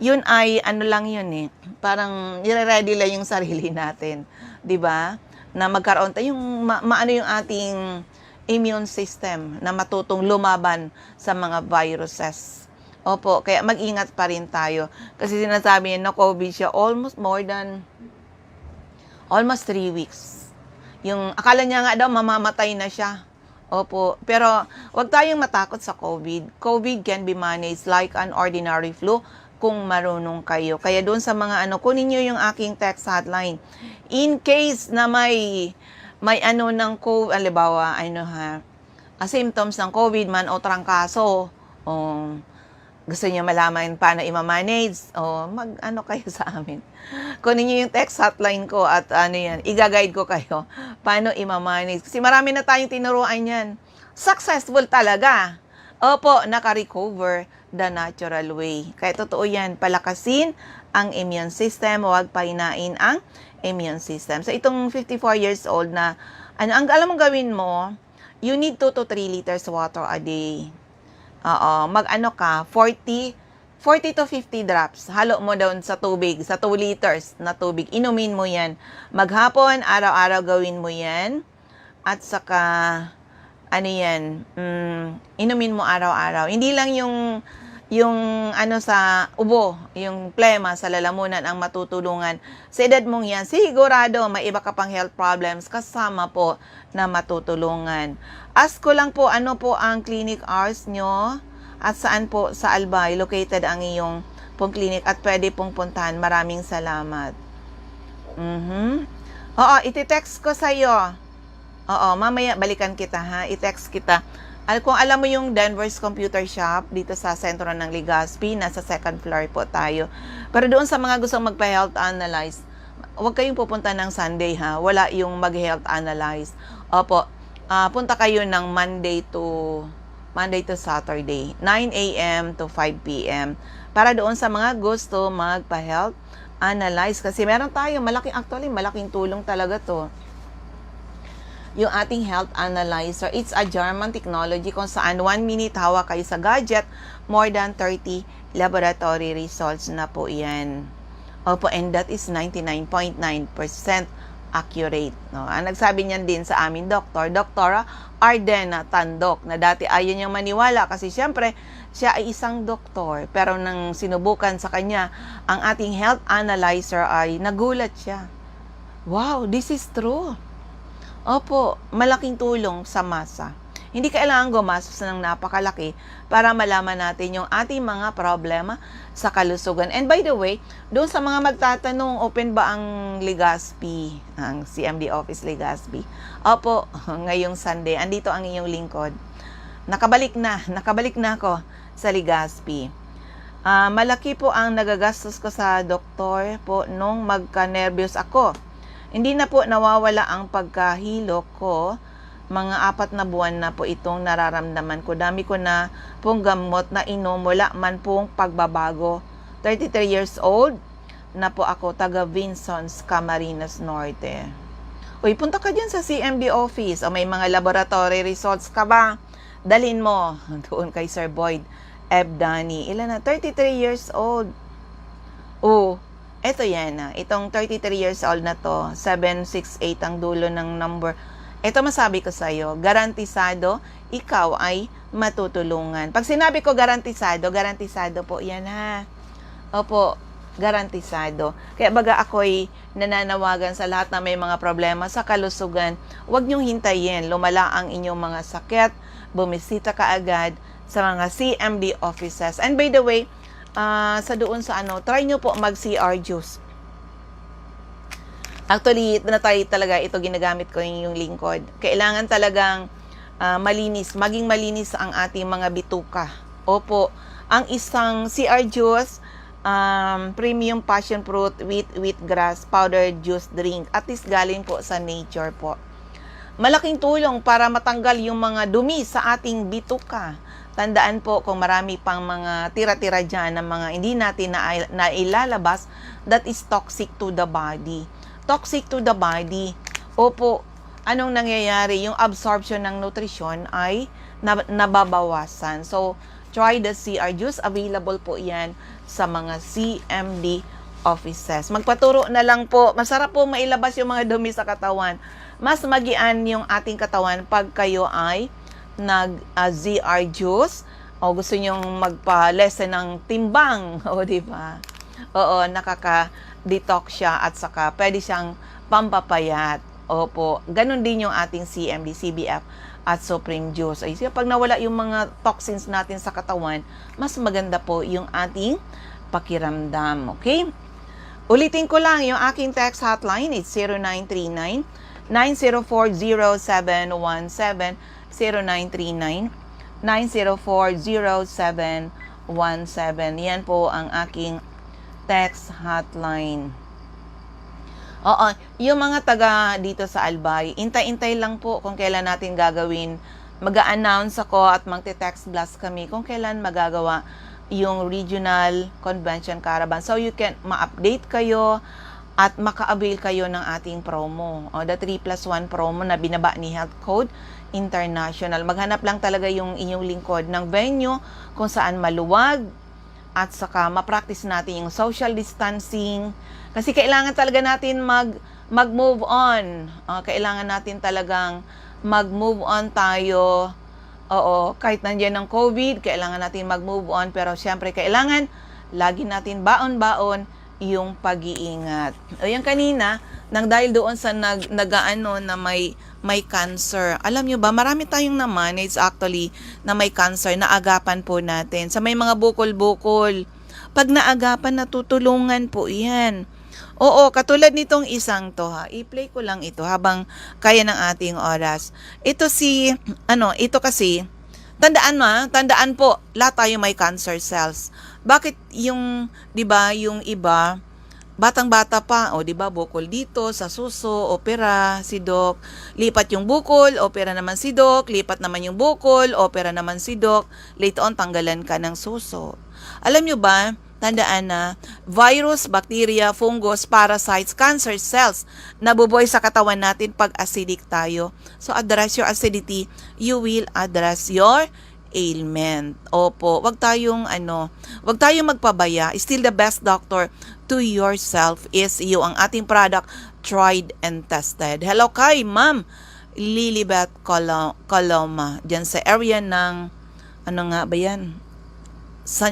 yun ay ano lang yun eh, parang nire-ready lang yung sarili natin, 'di ba? Na magkaroon tayo yung maano yung ating immune system na matutong lumaban sa mga viruses. Opo, kaya mag-ingat pa rin tayo. Kasi sinasabi niya na COVID siya almost 3 weeks. Yung akala niya nga daw mamamatay na siya. Opo, pero wag tayong matakot sa COVID. COVID can be managed like an ordinary flu kung marunong kayo. Kaya doon sa mga kunin niyo yung aking text hotline. In case na may ano ng COVID, alibawa, symptoms ng COVID man o trangkaso, gusto niyo malaman paano i-manage, kayo sa amin. Kunin niyo yung text hotline ko at i-guide ko kayo paano i-manage. Kasi marami na tayong tinuruan yan. Successful talaga. Opo, naka-recover the natural way. Kaya totoo yan, palakasin ang immune system, huwag pahinain ang immune system. So itong 54 years old na, ang alam mong gawin mo, you need 2 to 3 liters water a day. Ka, 40 to 50 drops. Halo mo doon sa tubig, sa 2 liters na tubig. Inumin mo yan. Maghapon, araw-araw gawin mo yan. At saka, inumin mo araw-araw. Hindi lang yung sa ubo, yung plema sa lalamunan ang matutulungan. Sa edad mong yan, sigurado may iba ka pang health problems kasama po na matutulungan. Ask ko lang po, ano po ang clinic hours nyo at saan po sa Albay located ang iyong pong clinic at pwede pong puntahan. Maraming salamat. Oo, iti-text ko sa'yo. Oo, mamaya balikan kita ha, i-text kita. Kung alam mo yung Denver's Computer Shop dito sa sentro ng Legazpi, nasa 2nd floor po tayo. Pero doon sa mga gustong magpa-health analyze, huwag kayong pupunta ng Sunday ha, wala yung mag-health analyze. Opo, punta kayo ng Monday to Saturday, 9 a.m. to 5 p.m. para doon sa mga gusto magpa-health analyze. Kasi meron tayo, malaking tulong talaga to. Yung ating health analyzer, it's a German technology kung saan 1 minute hawak kayo sa gadget, more than 30 laboratory results na po yan. Opo, and that is 99.9% accurate. No? Ang nagsabi niyan din sa amin, Doktora Ardena Tandok, na dati ayaw niyang maniwala kasi syempre, siya ay isang doktor. Pero nang sinubukan sa kanya ang ating health analyzer ay nagulat siya. Wow, this is true. Opo, malaking tulong sa masa. Hindi kailangan gumastos ng napakalaki para malaman natin yung ating mga problema sa kalusugan. And by the way, doon sa mga magtatanong, open ba ang Legazpi, ang CMD office Legazpi? Opo, ngayong Sunday, andito ang inyong lingkod. Nakabalik na ako sa Legazpi. Malaki po ang nagagastos ko sa doktor po nung magka-nervyos ako. Hindi na po nawawala ang pagkahilo ko. Mga 4 na buwan na po itong nararamdaman ko. Dami ko na pong gamot na inom, wala man pong pagbabago. 33 years old na po ako, taga Vinsons, Camarines Norte. Uy, punta ka dyan sa CMD office. O may mga laboratory results ka ba? Dalin mo doon kay Sir Boyd Ebdani. Ilan na? 33 years old. Ito yan. Itong 33 years old na to, 768 ang dulo ng number. Ito masabi ko sa'yo, garantisado, ikaw ay matutulungan. Pag sinabi ko garantisado po yan ha. Opo, garantisado. Kaya baga ako'y nananawagan sa lahat na may mga problema sa kalusugan, huwag niyong hintayin, lumala ang inyong mga sakit, bumisita ka agad sa mga CMD offices. And by the way, try nyo po mag-CR juice. Actually, talaga ito ginagamit ko yung lingkod. Kailangan talagang maging malinis ang ating mga bituka. Opo, ang isang CR juice, premium passion fruit with wheatgrass powdered juice drink. At least galing po sa nature po. Malaking tulong para matanggal yung mga dumi sa ating bituka. Tandaan po kung marami pang mga tira-tira dyan ng mga hindi natin na ilalabas, that is toxic to the body. Toxic to the body. Opo, anong nangyayari? Yung absorption ng nutrisyon ay nababawasan. So, Try the CR Juice. Available po yan sa mga CMD offices. Magpaturo na lang po. Masarap po mailabas yung mga dumi sa katawan. Mas magian yung ating katawan pag kayo ay nag-ZR Juice o gusto nyong magpa-lessen ng timbang. O, di ba? Oo, nakaka-detox siya at saka pwede siyang pampapayat. Opo, ganun din yung ating CMD, CBF at Supreme Juice. Ay, so pag nawala yung mga toxins natin sa katawan, mas maganda po yung ating pakiramdam. Okay? Ulitin ko lang yung aking text hotline. It's 0939-904-0717, 0939-904-0717. Yan po ang aking text hotline. Oo, yung mga taga dito sa Albay, intay-intay lang po kung kailan natin gagawin. Mag-a-announce ako at magte-text blast kami kung kailan magagawa yung regional convention caravan. So you can ma-update kayo at maka-avail kayo ng ating promo. O, the 3+1 promo na binaba ni Health Code International. Maghanap lang talaga yung inyong lingkod ng venue kung saan maluwag at saka ma-practice natin yung social distancing. Kasi kailangan talaga natin mag-move on. Kailangan natin talagang mag-move on tayo. Oo, kahit nandiyan ang COVID, kailangan natin mag-move on. Pero syempre, kailangan lagi natin baon-baon yung pag-iingat. O yan kanina, nang dahil doon sa nagaano na may cancer. Alam nyo ba, marami tayong na-manage actually na may cancer, naagapan po natin. Sa may mga bukol-bukol. Pag naagapan, natutulungan po yan. Oo, katulad nitong isang to ha. I-play ko lang ito habang kaya ng ating oras. Ito ito kasi, tandaan po, lahat tayo may cancer cells. Bakit yung, 'di ba, yung iba batang-bata pa, o 'di ba, bukol dito sa suso, opera si doc, lipat yung bukol, opera naman si doc, lipat naman yung bukol, opera naman si doc, later on tanggalan ka ng suso. Alam nyo ba, tandaan na virus, bacteria, fungus, parasites, cancer cells nabubuhay sa katawan natin pag acidic tayo. So address your acidity, you will address your ailment. Opo, wag tayong magpabaya. Still the best doctor to yourself is you. Ang ating product, tried and tested. Hello kay Ma'am Lilibet Coloma, dyan sa area ng, ano nga ba yan?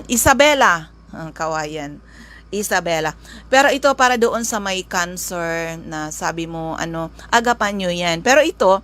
Isabela, Kawayan. Isabela. Pero ito para doon sa may cancer na sabi mo, agapan nyo yan. Pero ito,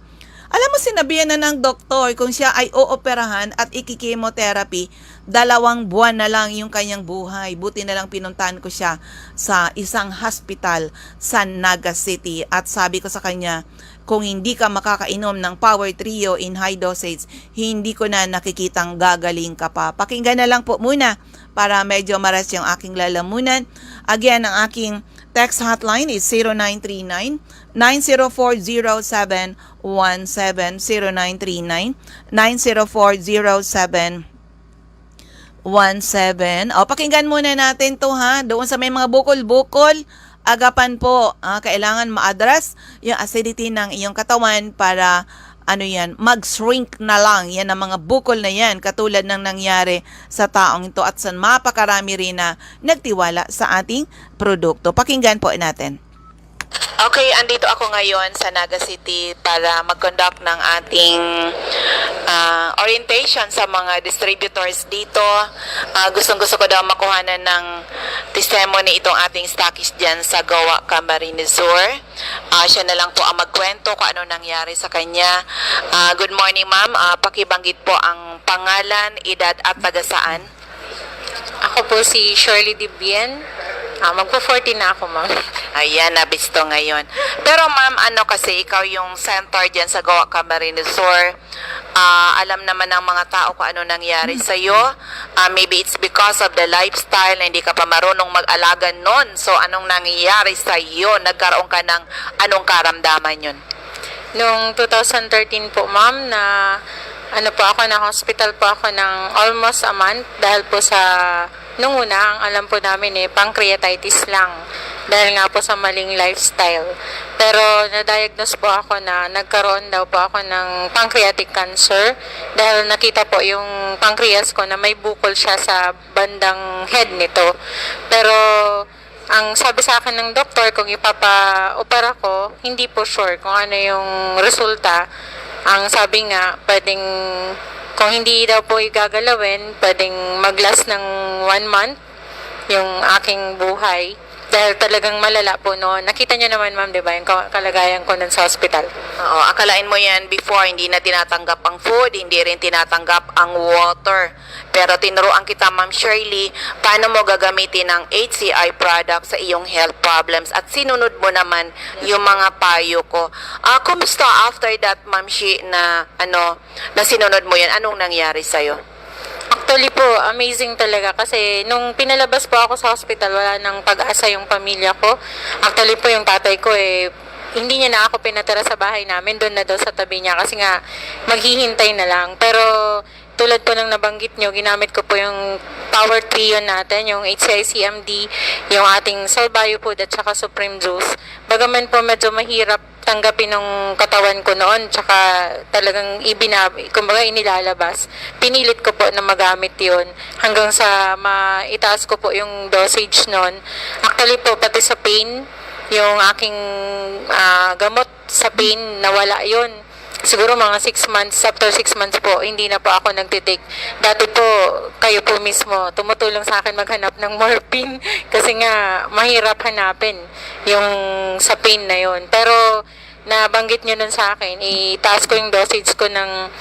alam mo, sinabihan na ng doktor kung siya ay ooperahan at ikikemotherapy, 2 buwan na lang yung kanyang buhay. Buti na lang pinuntahan ko siya sa isang hospital sa Naga City. At sabi ko sa kanya, kung hindi ka makakainom ng Power Trio in high dosage, hindi ko na nakikitang gagaling ka pa. Pakinggan na lang po muna para medyo maras yung aking lalamunan. Again, ang aking text hotline is 0939-904-0717, 0939-904-0717. O, pakinggan muna natin to ha. Doon sa may mga bukol-bukol, agapan po, kailangan ma-address yung acidity ng iyong katawan para mag-shrink na lang yan ang mga bukol na yan, katulad ng nangyari sa taong ito at sa mapakarami rin na nagtiwala sa ating produkto. Pakinggan po natin. Okay, andito ako ngayon sa Naga City para mag-conduct ng ating orientation sa mga distributors dito. Gustong-gusto ko daw makuhanan ng testimony itong ating stockist dyan sa Goa, Camarines Sur. Siya na lang po ang magkwento kung ano nangyari sa kanya. Good morning, ma'am. Pakibanggit po ang pangalan, edad at taga saan? Ako po si Shirley Dibien. Magpo-40 na ako, ma'am. Ayan, nabisto ngayon. Pero ma'am, kasi ikaw yung center dyan sa Goa, Camarines Sur. Alam naman ng mga tao kung ano nangyari sa'yo. Maybe it's because of the lifestyle na hindi ka pa marunong mag-alaga nun. So, anong nangyayari sa'yo? Nagkaroon ka ng anong karamdaman yun? Noong 2013 po, ma'am, na-hospital po ako ng almost a month dahil po sa nung una, ang alam po namin pancreatitis lang. dahil nga po sa maling lifestyle. Pero na-diagnose po ako na nagkaroon daw po ako ng pancreatic cancer dahil nakita po yung pancreas ko na may bukol siya sa bandang head nito. Pero ang sabi sa akin ng doktor, kung ipapa-opera ko, hindi po sure kung ano yung resulta. Ang sabi nga, kung hindi daw po igagalawin, pwedeng mag-last ng 1 month yung aking buhay. Dahil talagang malala po noon. Nakita niyo naman, ma'am, di ba, yung kalagayan ko nun sa hospital. Oo, akalain mo yan before, hindi na tinatanggap ang food, hindi rin tinatanggap ang water. Pero tinuruan kita, Ma'am Shirley, paano mo gagamitin ang HCI product sa iyong health problems at sinunod mo naman yung mga payo ko. Kumusta after that, Ma'am Shi, na sinunod mo yan? Anong nangyari sa'yo? Actually po, amazing talaga kasi nung pinalabas po ako sa hospital, wala nang pag-asa yung pamilya ko. Actually po, yung tatay ko hindi niya na ako pinatira sa bahay namin, doon na daw sa tabi niya kasi nga maghihintay na lang. Pero tulad po ng nabanggit nyo, ginamit ko po yung Power Trio natin, yung HCI CMD, yung ating Salbayo Food at saka Supreme Juice. Bagaman po medyo mahirap tanggapin ng katawan ko noon, tsaka talagang kumbaga inilalabas. Pinilit ko po na magamit yun hanggang sa maitaas ko po yung dosage noon. Actually po, pati sa pain, yung aking gamot sa pain, nawala yun. Siguro mga 6 months, after 6 months po, hindi na po ako nagtitake. Dati po, kayo po mismo, tumutulong sa akin maghanap ng morphine kasi nga, mahirap hanapin yung sa pain na yun. Pero, nabanggit nyo nun sa akin, itaas ko yung dosage ko ng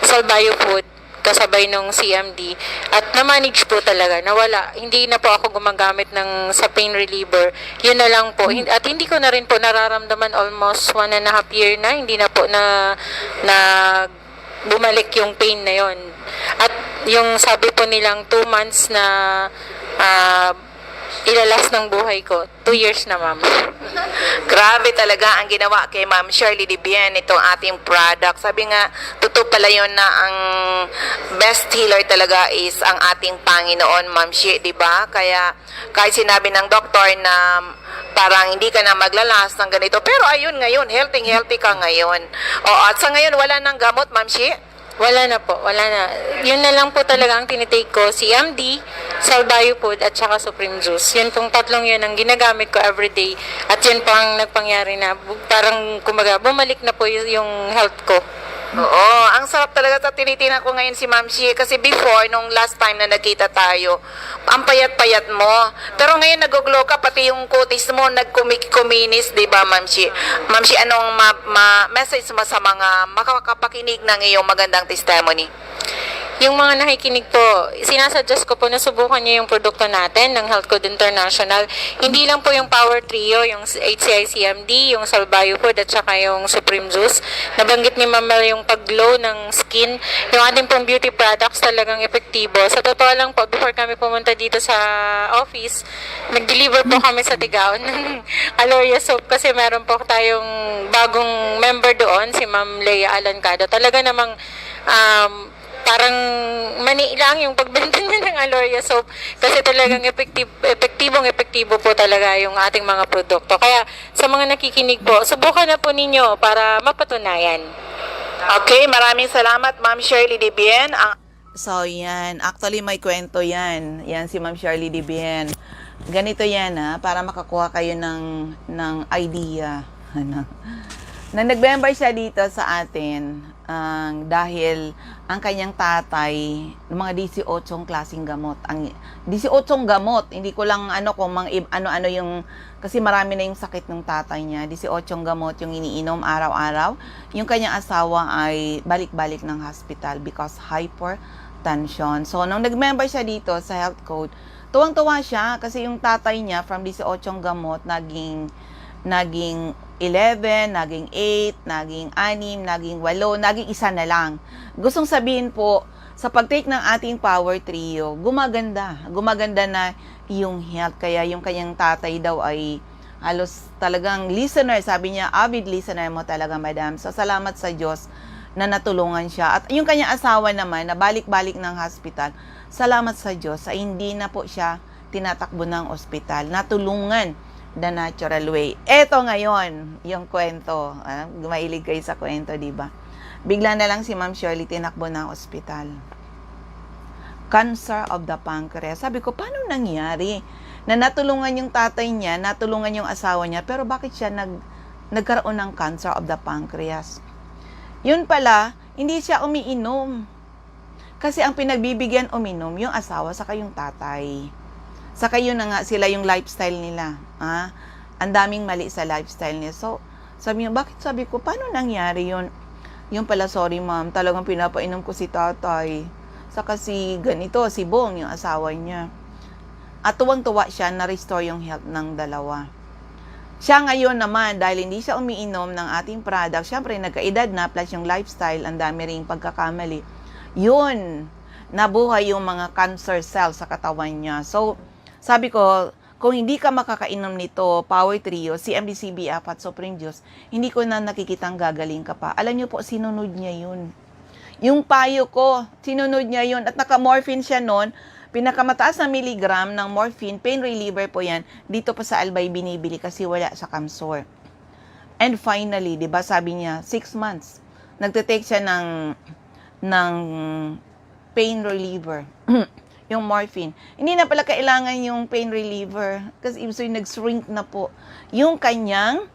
Salbayo Food, kasabay nung CMD, at na-manage po talaga, nawala. Hindi na po ako gumagamit ng sa pain reliever. Yun na lang po. At hindi ko na rin po nararamdaman almost 1.5 year na, hindi na po na bumalik yung pain na yon. At yung sabi po nilang 2 months na ilalas ng buhay ko, 2 years na, ma'am. Grabe talaga ang ginawa kay Ma'am Shirley Dibien, itong ating product. Sabi nga, totoo pala yun na ang best healer talaga is ang ating Panginoon, Ma'am Shi, di ba? Kaya kahit sinabi ng doktor na parang hindi ka na maglalas ng ganito, pero ayun ngayon, healthy ka ngayon. At sa ngayon, wala nang gamot, Ma'am Shi? Wala na po, wala na. Yun na lang po talaga ang tinitake ko, CMD, Salbayo Food, at saka Supreme Juice. Yun pong tatlong yun ang ginagamit ko everyday. At yun po ang nagpangyari na parang kumbaga bumalik na po yung health ko. Oo, ang sarap talaga. Tinitingnan ko ngayon si Ma'am Shi kasi before, nung last time na nagkita tayo, ang payat-payat mo. Pero ngayon nag-glow ka, pati yung kutis mo nagkuminis, di ba, Ma'am Shi? Ma'am Shi, anong message mo sa mga makakapakinig ng iyong magandang testimony? Yung mga nakikinig po, sinasuggest ko po na subukan niyo yung produkto natin ng Health Code International. Hindi lang po yung Power Trio, yung HCI CMD, yung Salbayo Food, at saka yung Supreme Juice. Nabanggit ni Ma'am Mel yung pag-glow ng skin. Yung ating pong beauty products talagang epektibo. Sa totoo lang po, before kami pumunta dito sa office, nag-deliver po kami sa Tigaon ng Aloria Soap kasi meron po tayong bagong member doon, si Ma'am Leia Alancado. Talaga namang parang mani lang yung pagbenta niya ng Aloria Soap kasi talagang epektibo po talaga yung ating mga produkto. Kaya sa mga nakikinig po, subukan na po ninyo para mapatunayan. Okay, maraming salamat, Ma'am Shirley Dibien. So, yan. Actually, may kwento yan. Yan si Ma'am Shirley Dibien. Ganito yan, para makakuha kayo ng idea. Na nag-member siya dito sa atin dahil ang kanyang tatay, mga 18 klaseng gamot. Ang 18 gamot, hindi ko lang kung ano-ano yung, kasi marami na yung sakit ng tatay niya. 18 gamot yung iniinom araw-araw. Yung kanyang asawa ay balik-balik ng hospital because hypertension. So, nung nag-member siya dito sa health code, tuwang-tuwa siya kasi yung tatay niya from 18 gamot naging 11, naging 8, naging 6, naging 8, naging 1 na lang. Gustong sabihin po, sa pag-take ng ating Power Trio, gumaganda na yung health. Kaya yung kanyang tatay daw ay halos talagang listener, sabi niya, avid listener mo talaga, madam. So, salamat sa Diyos na natulungan siya. At yung kanyang asawa naman, na balik-balik ng hospital, salamat sa Diyos, sa hindi na po siya tinatakbo ng ospital. Natulungan the natural way. Eto ngayon, yung kwento. Mailig kayo sa kwento, di ba? Bigla na lang si Ma'am Shirley tinakbo ng ospital. Cancer of the pancreas. Sabi ko, paano nangyari? Na natulungan yung tatay niya, natulungan yung asawa niya, pero bakit siya nagkaroon ng cancer of the pancreas? Yun pala, hindi siya umiinom. Kasi ang pinagbibigyan uminom, yung asawa, saka yung tatay. Saka yun na nga, sila yung lifestyle nila. Ang daming mali sa lifestyle niya. So, sabi niya, bakit? Sabi ko, paano nangyari yun? Yung pala, sorry ma'am, talagang pinapainom ko si tatay. Saka si ganito, si Bong, yung asawa niya. At tuwang-tuwa siya, na-restore yung health ng dalawa. Siya ngayon naman, dahil hindi siya umiinom ng ating product, syempre nagkaedad na, plus yung lifestyle, ang dami ring pagkakamali. Yun, nabuhay yung mga cancer cells sa katawan niya. So, sabi ko, kung hindi ka makakainom nito, Power Trio, CMD-CBF at Supreme Juice, hindi ko na nakikitang gagaling ka pa. Alam niyo po, sinunod niya yun. Yung payo ko, sinunod niya yun. At naka-morphine siya noon. Pinakamataas na miligram ng morphine, pain reliever po yan. Dito pa sa Albay binibili kasi wala sa Kamsor. And finally, di ba sabi niya, 6 months. Nagtitake siya ng pain reliever. Yung morphine. Hindi na pala kailangan yung pain reliever kasi ibig sabihin nag-shrink na po yung kanyang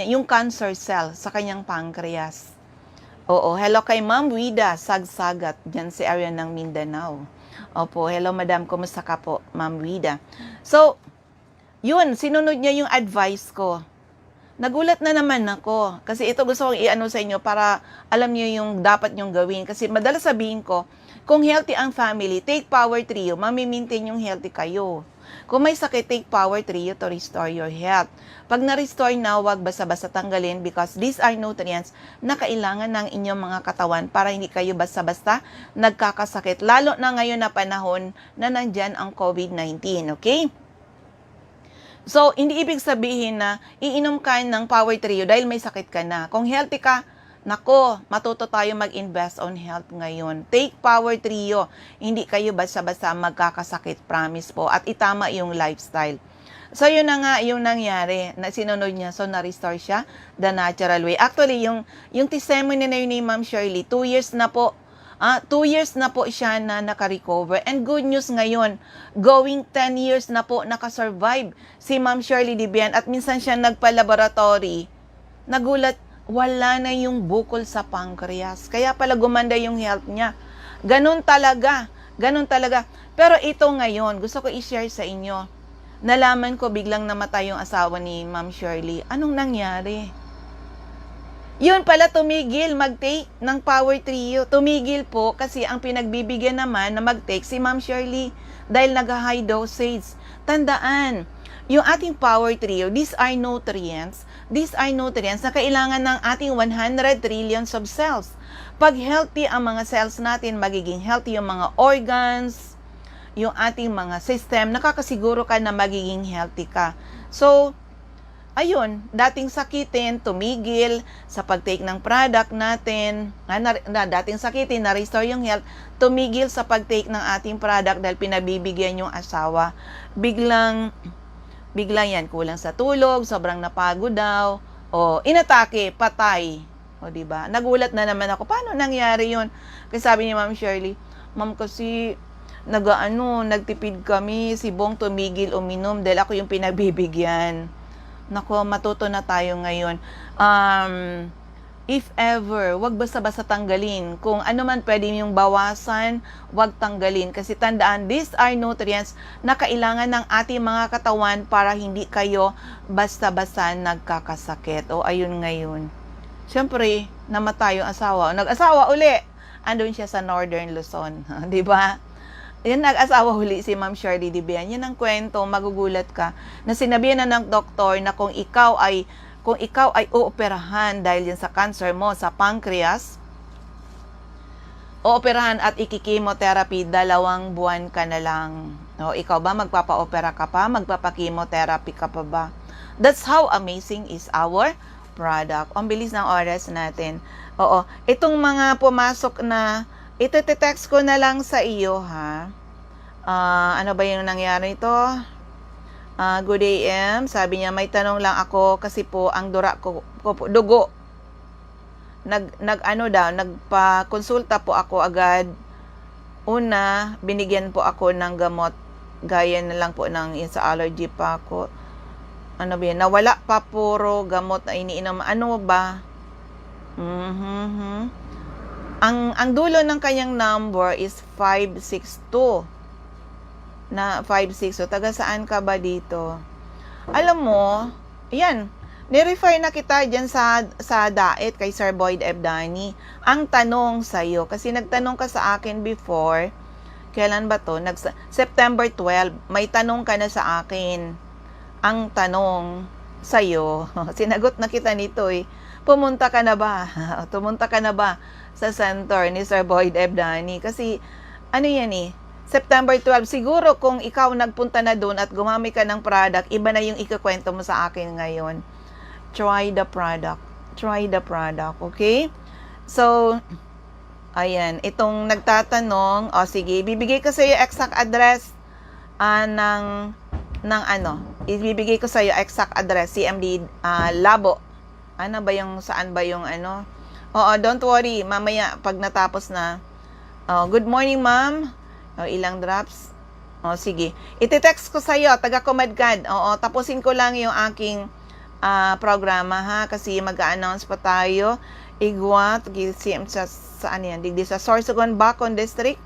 yung cancer cell sa kanyang pancreas. Oo, hello kay Ma'am Wida Sagsagat diyan sa area ng Mindanao. Opo, hello madam, kumusta ka po, Ma'am Wida? So, yun, sinunod niya yung advice ko. Nagulat na naman ako kasi ito gusto kong i-ano sa inyo para alam niyo yung dapat nyong gawin kasi madalas sabihin ko, kung healthy ang family, take Power Trio, mami-maintain yung healthy kayo. Kung may sakit, take Power Trio to restore your health. Pag na-restore na, huwag basta-basta tanggalin because these are nutrients na kailangan ng inyong mga katawan para hindi kayo basta-basta nagkakasakit. Lalo na ngayon na panahon na nandyan ang COVID-19, okay? So, hindi ibig sabihin na iinom ka ng Power Trio dahil may sakit ka na. Kung healthy ka, nako, matuto tayo mag-invest on health ngayon. Take Power Trio. Hindi kayo basta-basta magkakasakit, promise po. At itama yung lifestyle. So, yun na nga yung nangyari. Na sinunod niya. So, na-restore siya the natural way. Actually, yung testimony na yun ni Ma'am Shirley, 2 years na po. 2 years na po siya na naka-recover. And good news ngayon, going 10 years na po naka-survive si Ma'am Shirley Dibian. At minsan siya nagpa-laboratory. Nagulat, wala na yung bukol sa pancreas. Kaya pala gumanda yung health niya. Ganun talaga. Ganun talaga. Pero ito ngayon, gusto ko i-share sa inyo. Nalaman ko biglang namatay yung asawa ni Ma'am Shirley. Anong nangyari? Yun pala tumigil mag-take ng Power Trio. Tumigil po kasi ang pinagbibigyan naman na mag-take si Ma'am Shirley dahil nag-high dosage. Tandaan, yung ating Power Trio, these are nutrients na kailangan ng ating 100 trillions of cells. Pag healthy ang mga cells natin, magiging healthy yung mga organs, yung ating mga system, nakakasiguro ka na magiging healthy ka. So, ayun, dating sakitin, tumigil sa pag-take ng product natin, dating sakitin, na-restore yung health, tumigil sa pag-take ng ating product dahil pinabibigyan yung asawa. Biglang yan, kulang sa tulog, sobrang napagod daw, o inatake, patay. O diba? Nagulat na naman ako, paano nangyari yun? Kasi sabi ni Ma'am Shirley, Ma'am kasi, nagtipid kami, si Bong tumigil uminom dahil ako yung pinagbibigyan. Nako, matuto na tayo ngayon. If ever, wag basta-basta tanggalin. Kung ano man pwede yung bawasan, wag tanggalin. Kasi tandaan, these are nutrients na kailangan ng ating mga katawan para hindi kayo basta-basta nagkakasakit. O ayun ngayon. Siyempre, namatay yung asawa. Nag-asawa uli. Andun siya sa Northern Luzon. Diba? Yan, nag-asawa huli si Ma'am Shirley Dibian. Yan ang kwento, magugulat ka. Na sinabihan na ng doktor na kung ikaw ay uoperahan dahil yan sa cancer mo sa pancreas, ooperahan at ikikimotherapy, 2 buwan ka na lang. O, ikaw ba, magpapa-opera ka pa? Magpapa-chemotherapy ka pa ba? That's how amazing is our product. Ang bilis ng oras natin. Oo, itong mga pumasok na, ito-text ko na lang sa iyo, ha? Ano ba yung nangyari ito? Good day, M. Sabi niya, may tanong lang ako kasi po ang dura ko po, dugo. Nagpa-konsulta po ako agad. Una, binigyan po ako ng gamot. Gaya na lang po ng sa allergy pa ako. Ano ba yan? Nawala pa, puro gamot na iniinom. Ano ba? Ang dulo ng kanyang number is 562. Na 562. Taga saan ka ba dito? Alam mo, yan. Ni-refer na kita dyan sa DAET kay Sir Boyd Ebdani. Ang tanong sa'yo, kasi nagtanong ka sa akin before, kailan ba to? September 12, may tanong ka na sa akin. Ang tanong sa'yo, sinagot na kita nito eh, pumunta ka na ba? Pumunta ka na ba sa center ni Sir Boyd Ebdani? Kasi, ano yan eh, September 12, siguro kung ikaw nagpunta na doon at gumamit ka ng product, iba na yung ikukwento mo sa akin ngayon. Try the product. Try the product, okay? So, ayan, itong nagtatanong, sige, bibigay ko sa iyo exact address ibibigay ko sa iyo exact address, CMD Labo. Ano ba yung, saan ba yung ano? Oo, don't worry, mamaya pag natapos na. Good morning, ma'am. Ilang drops? Sige. Iti-text ko sa iyo, taga Comadcad. Tapusin ko lang yung aking programa ha, kasi mag-a-announce pa tayo. Igwat, saan yan? Digdi sa Sorsogon, Bacon District.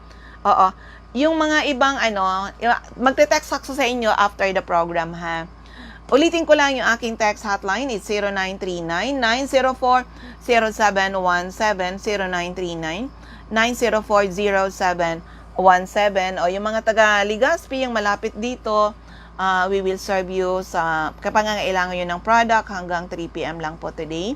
Yung mga ibang magte-text ako sa inyo after the program ha. Ulitin ko lang yung aking text hotline. It's 0939-904-0717, 0939-904-0717. O yung mga taga Legazpi, yung malapit dito, we will serve you sa kapangangailangan yun ng product hanggang 3 p.m. lang po today.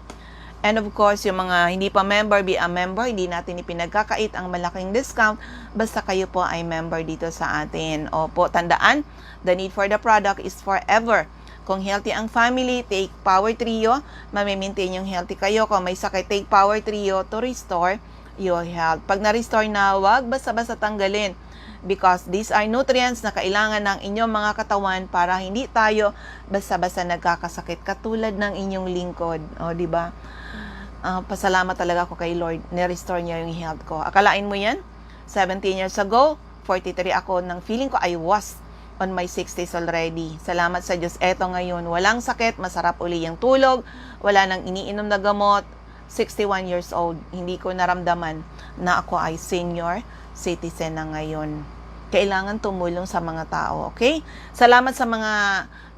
And of course, yung mga hindi pa member, be a member. Hindi natin ipinagkakait ang malaking discount basta kayo po ay member dito sa atin. Opo, tandaan, the need for the product is forever. Kung healthy ang family, take Power Trio. Mamimaintain yung healthy kayo. Kung may sakit, take Power Trio to restore your health. Pag na-restore na, wag basta-basta tanggalin. Because these are nutrients na kailangan ng inyong mga katawan para hindi tayo basta-basta nagkakasakit. Katulad ng inyong lingkod. Di ba? Pasalamat talaga ako kay Lord. Ni-restore niya yung health ko. Akalain mo yan? 17 years ago, 43 ako, nang feeling ko I was on my 60s already. Salamat sa Diyos. Eto ngayon, walang sakit, masarap uli yung tulog, wala nang iniinom na gamot. 61 years old, hindi ko naramdaman na ako ay senior citizen na ngayon. Kailangan tumulong sa mga tao, okay? Salamat sa mga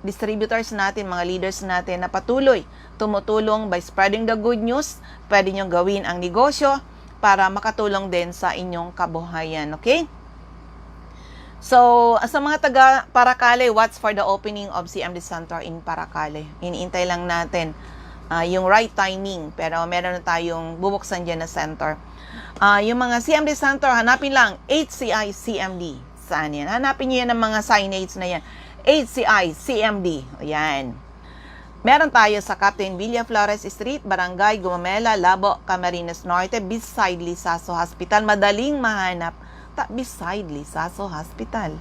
distributors natin, mga leaders natin na patuloy tumutulong by spreading the good news. Pwede nyo gawin ang negosyo para makatulong din sa inyong kabuhayan, okay? So, sa mga taga Paracale, what's for the opening of CMD Center in Paracale? Iniintay lang natin yung right timing, pero meron na tayong bubuksan dyan na center. Yung mga CMD Center, hanapin lang, HCI CMD. Saan yan? Hanapin nyo yan ng mga signage na yan. HCI CMD. Ayan. Meron tayo sa Captain Villa Flores Street, Barangay Gumamela, Labo, Camarines Norte, beside Lisaso Hospital. Madaling mahanap, beside Lisaso Hospital.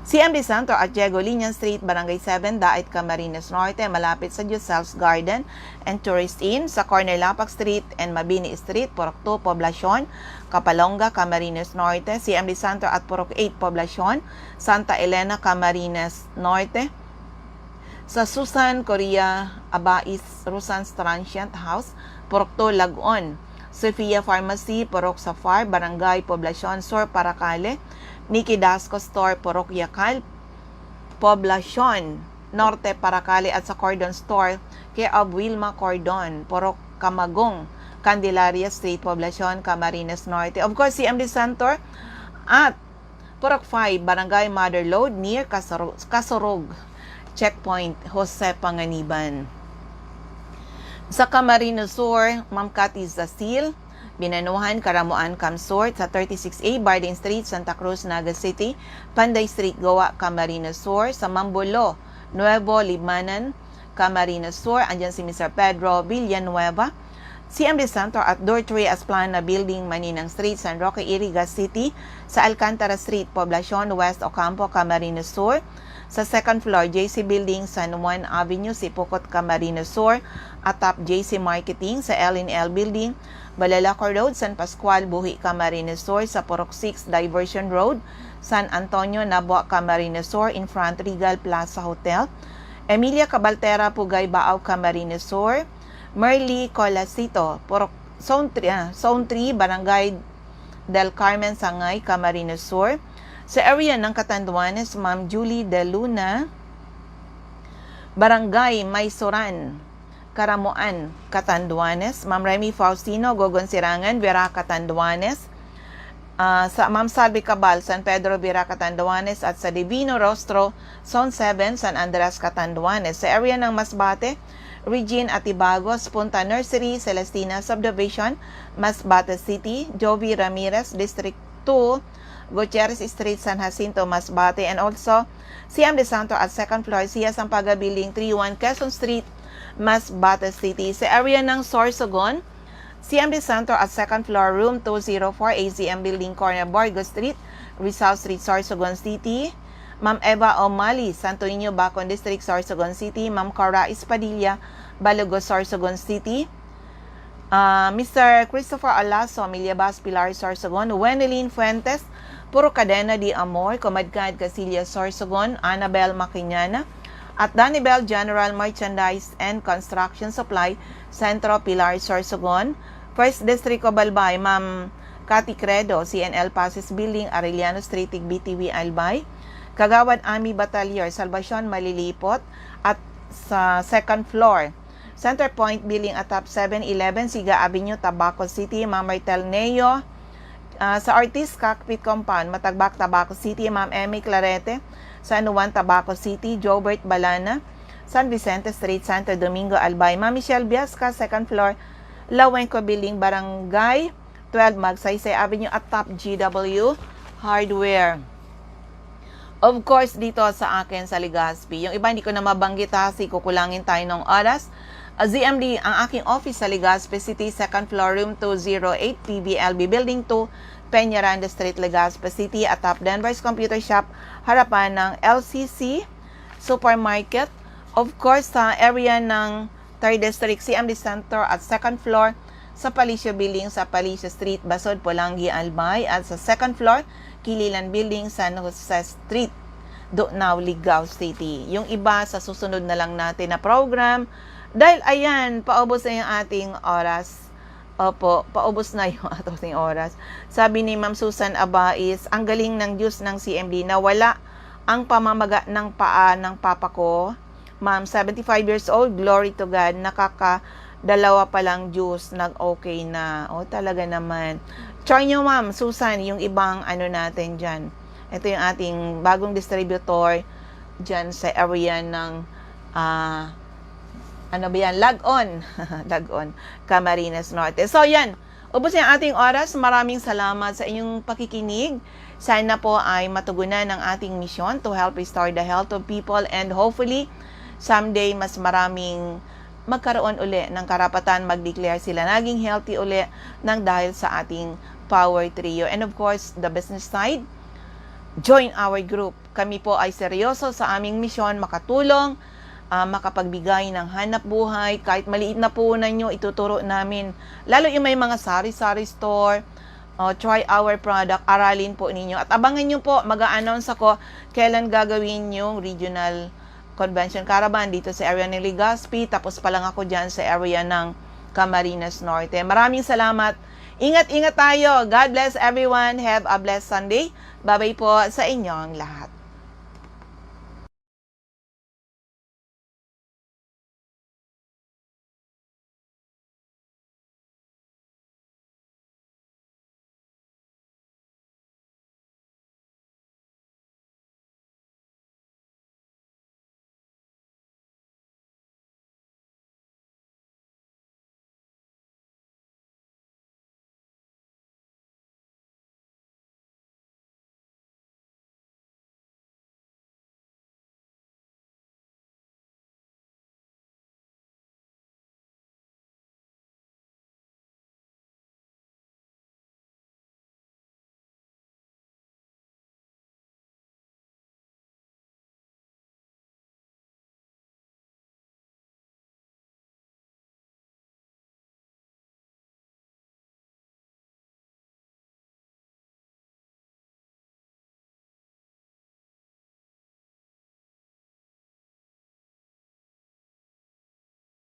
CMD Center at Diego Liñan Street, Barangay 7, Daet, Camarines Norte, malapit sa Josel's Garden and Tourist Inn, sa corner Lapak Street and Mabini Street, Purok 2, Poblacion, Kapalonga, Camarines Norte, CMD Center at Purok 8, Poblacion, Santa Elena, Camarines Norte, sa Susan Korea Abais Rusan's Transient House, Purok 2, Lagon, Sofia Pharmacy, Purok Safar, Barangay Poblacion Sur, Paracale, Nikki Dasco Store, Purok Yacal, Poblacion Norte, Paracale, at sa Cordon Store, care of Wilma Cordon, Purok Camagong, Candelaria Street, Poblacion, Camarines Norte. Of course, CMD Center at Purok 5, Barangay Mother Lode, near Kasorog, Checkpoint, Jose Panganiban. Sa Camarines Sur, Ma'am Cathy Zasil, Binanuhan, Karamuan, Camsort, sa 36A, Bardin Street, Santa Cruz, Naga City, Panday Street, Goa, Camarines Sur, sa Mambulo, Nuevo Limanan, Camarines Sur, andyan si Mr. Pedro Villanueva, CMD Center at Dortory Asplana Building, Maninang Street, San Roque, Iriga City, sa Alcantara Street, Poblacion, West Ocampo, Camarines Sur, Sa second floor, JC Building, San Juan Avenue, Sipocot, Camarines Sur. Atop JC Marketing sa L&L Building, Balalacor Road, San Pascual, Buhi, Camarines Sur. Sa Purok 6 Diversion Road, San Antonio, Nabua, Camarines Sur, in front Regal Plaza Hotel. Emilia Cabaltera, Pugay, Baaw, Camarines Sur. Merly Colasito, Purok Zone 3, Barangay del Carmen, Sangay, Camarines Sur. Sa area ng Catanduanes, Ma'am Julie De Luna, Barangay Maysoran, Karamuan, Catanduanes. Ma'am Remy Faustino, Gogon Sirangan, Vera, Catanduanes. Sa Ma'am Salvi Cabal, San Pedro, Vera, Catanduanes. At sa Divino Rostro, Zone 7, San Andres, Catanduanes. Sa area ng Masbate, Regine Atibagos, Punta Nursery, Celestina Subdivision, Masbate City. Jovi Ramirez, District 2, Gutierrez Street, San Jacinto, Masbate. And also, CM De Santo at second floor, Sia Sampaga Building 31, Quezon Street, Masbate City. Sa area ng Sorsogon, CM De Santo at second floor, room 204, AZM Building, corner Borgo Street, Rizal Street, Sorsogon City. Ma'am Eva O'Malley, Santo Niño, Bacon District, Sorsogon City. Ma'am Cora Espadilla, Balogo, Sorsogon City. Mr. Christopher Alaso, Millabas, Pilar, Sorsogon. Wenelin Fuentes, Puro Cadena de Amor, Comadcad, Casillas, Sorsogon. Annabel Maquiñana. At Danibel General Merchandise and Construction Supply, Centro, Pilar, Sorsogon. First District Cobalbay, Ma'am Cathy Credo, CNL Passes Building, Arellano Street, BTV Albay. Kagawad Ami Batalyor, Salvacion, Malilipot. At sa second floor, Center Point Building atop 711, Siga Avenue, Tabaco City. Ma'am Martel Neo. Sa Ortiz Cockpit Compound, Matagbak, Tabaco City. Ma'am Emmy Clarete, San Juan, Tabaco City. Jobert Balana, San Vicente Street, Santo Domingo, Albay. Ma'am Michelle Biasca, second floor, Lawenco Building, Barangay 12, Magsaysay Avenue at Top GW Hardware. Of course, dito sa akin sa Legazpi. Yung iba hindi ko na mabanggit kasi kukulangin tayo ng oras. ZMD, ang aking office sa Legazpi City, second floor, room 208, PBLB Building 2, Peñaranda Street, Legazpi City. At Top Denver's Computer Shop, harapan ng LCC Supermarket. Of course, sa area ng 3rd District, CMD Center at second floor, sa Palicio Building sa Palicio Street, Basod, Polangi, Albay. At sa second floor, Kililan Building, San Jose Street, Dunao, Ligao City. Yung iba sa susunod na lang natin na program. Dahil ayan, paubos na yung ating oras. Opo, paubos na yung ating oras. Sabi ni Ma'am Susan Abais, ang galing ng Diyos ng CMD na wala ang pamamaga ng paa ng papa ko. Ma'am, 75 years old, glory to God, nakakadalawa pa lang Diyos, nag-okay na. O talaga naman. Try nyo Ma'am Susan, yung ibang ano natin dyan. Ito yung ating bagong distributor dyan sa area ng Lag-on. Lag-on, Camarines Norte. So yan, ubos yung ating oras. Maraming salamat sa inyong pakikinig. Sana po ay matugunan ang ating misyon to help restore the health of people and hopefully someday mas maraming magkaroon uli ng karapatan mag-declare sila naging healthy uli nang dahil sa ating Power Trio. And of course, the business side, join our group. Kami po ay seryoso sa aming misyon, makatulong, makapagbigay ng hanap buhay. Kahit maliit na puhunan nyo, ituturo namin. Lalo yung may mga sari-sari store, try our product, aralin po ninyo. At abangan nyo po, mag-a-announce ako kailan gagawin yung regional convention caravan dito sa area ng Legazpi. Tapos pa lang ako dyan sa area ng Camarines Norte. Maraming salamat. Ingat-ingat tayo. God bless everyone. Have a blessed Sunday. Bye-bye po sa inyong lahat.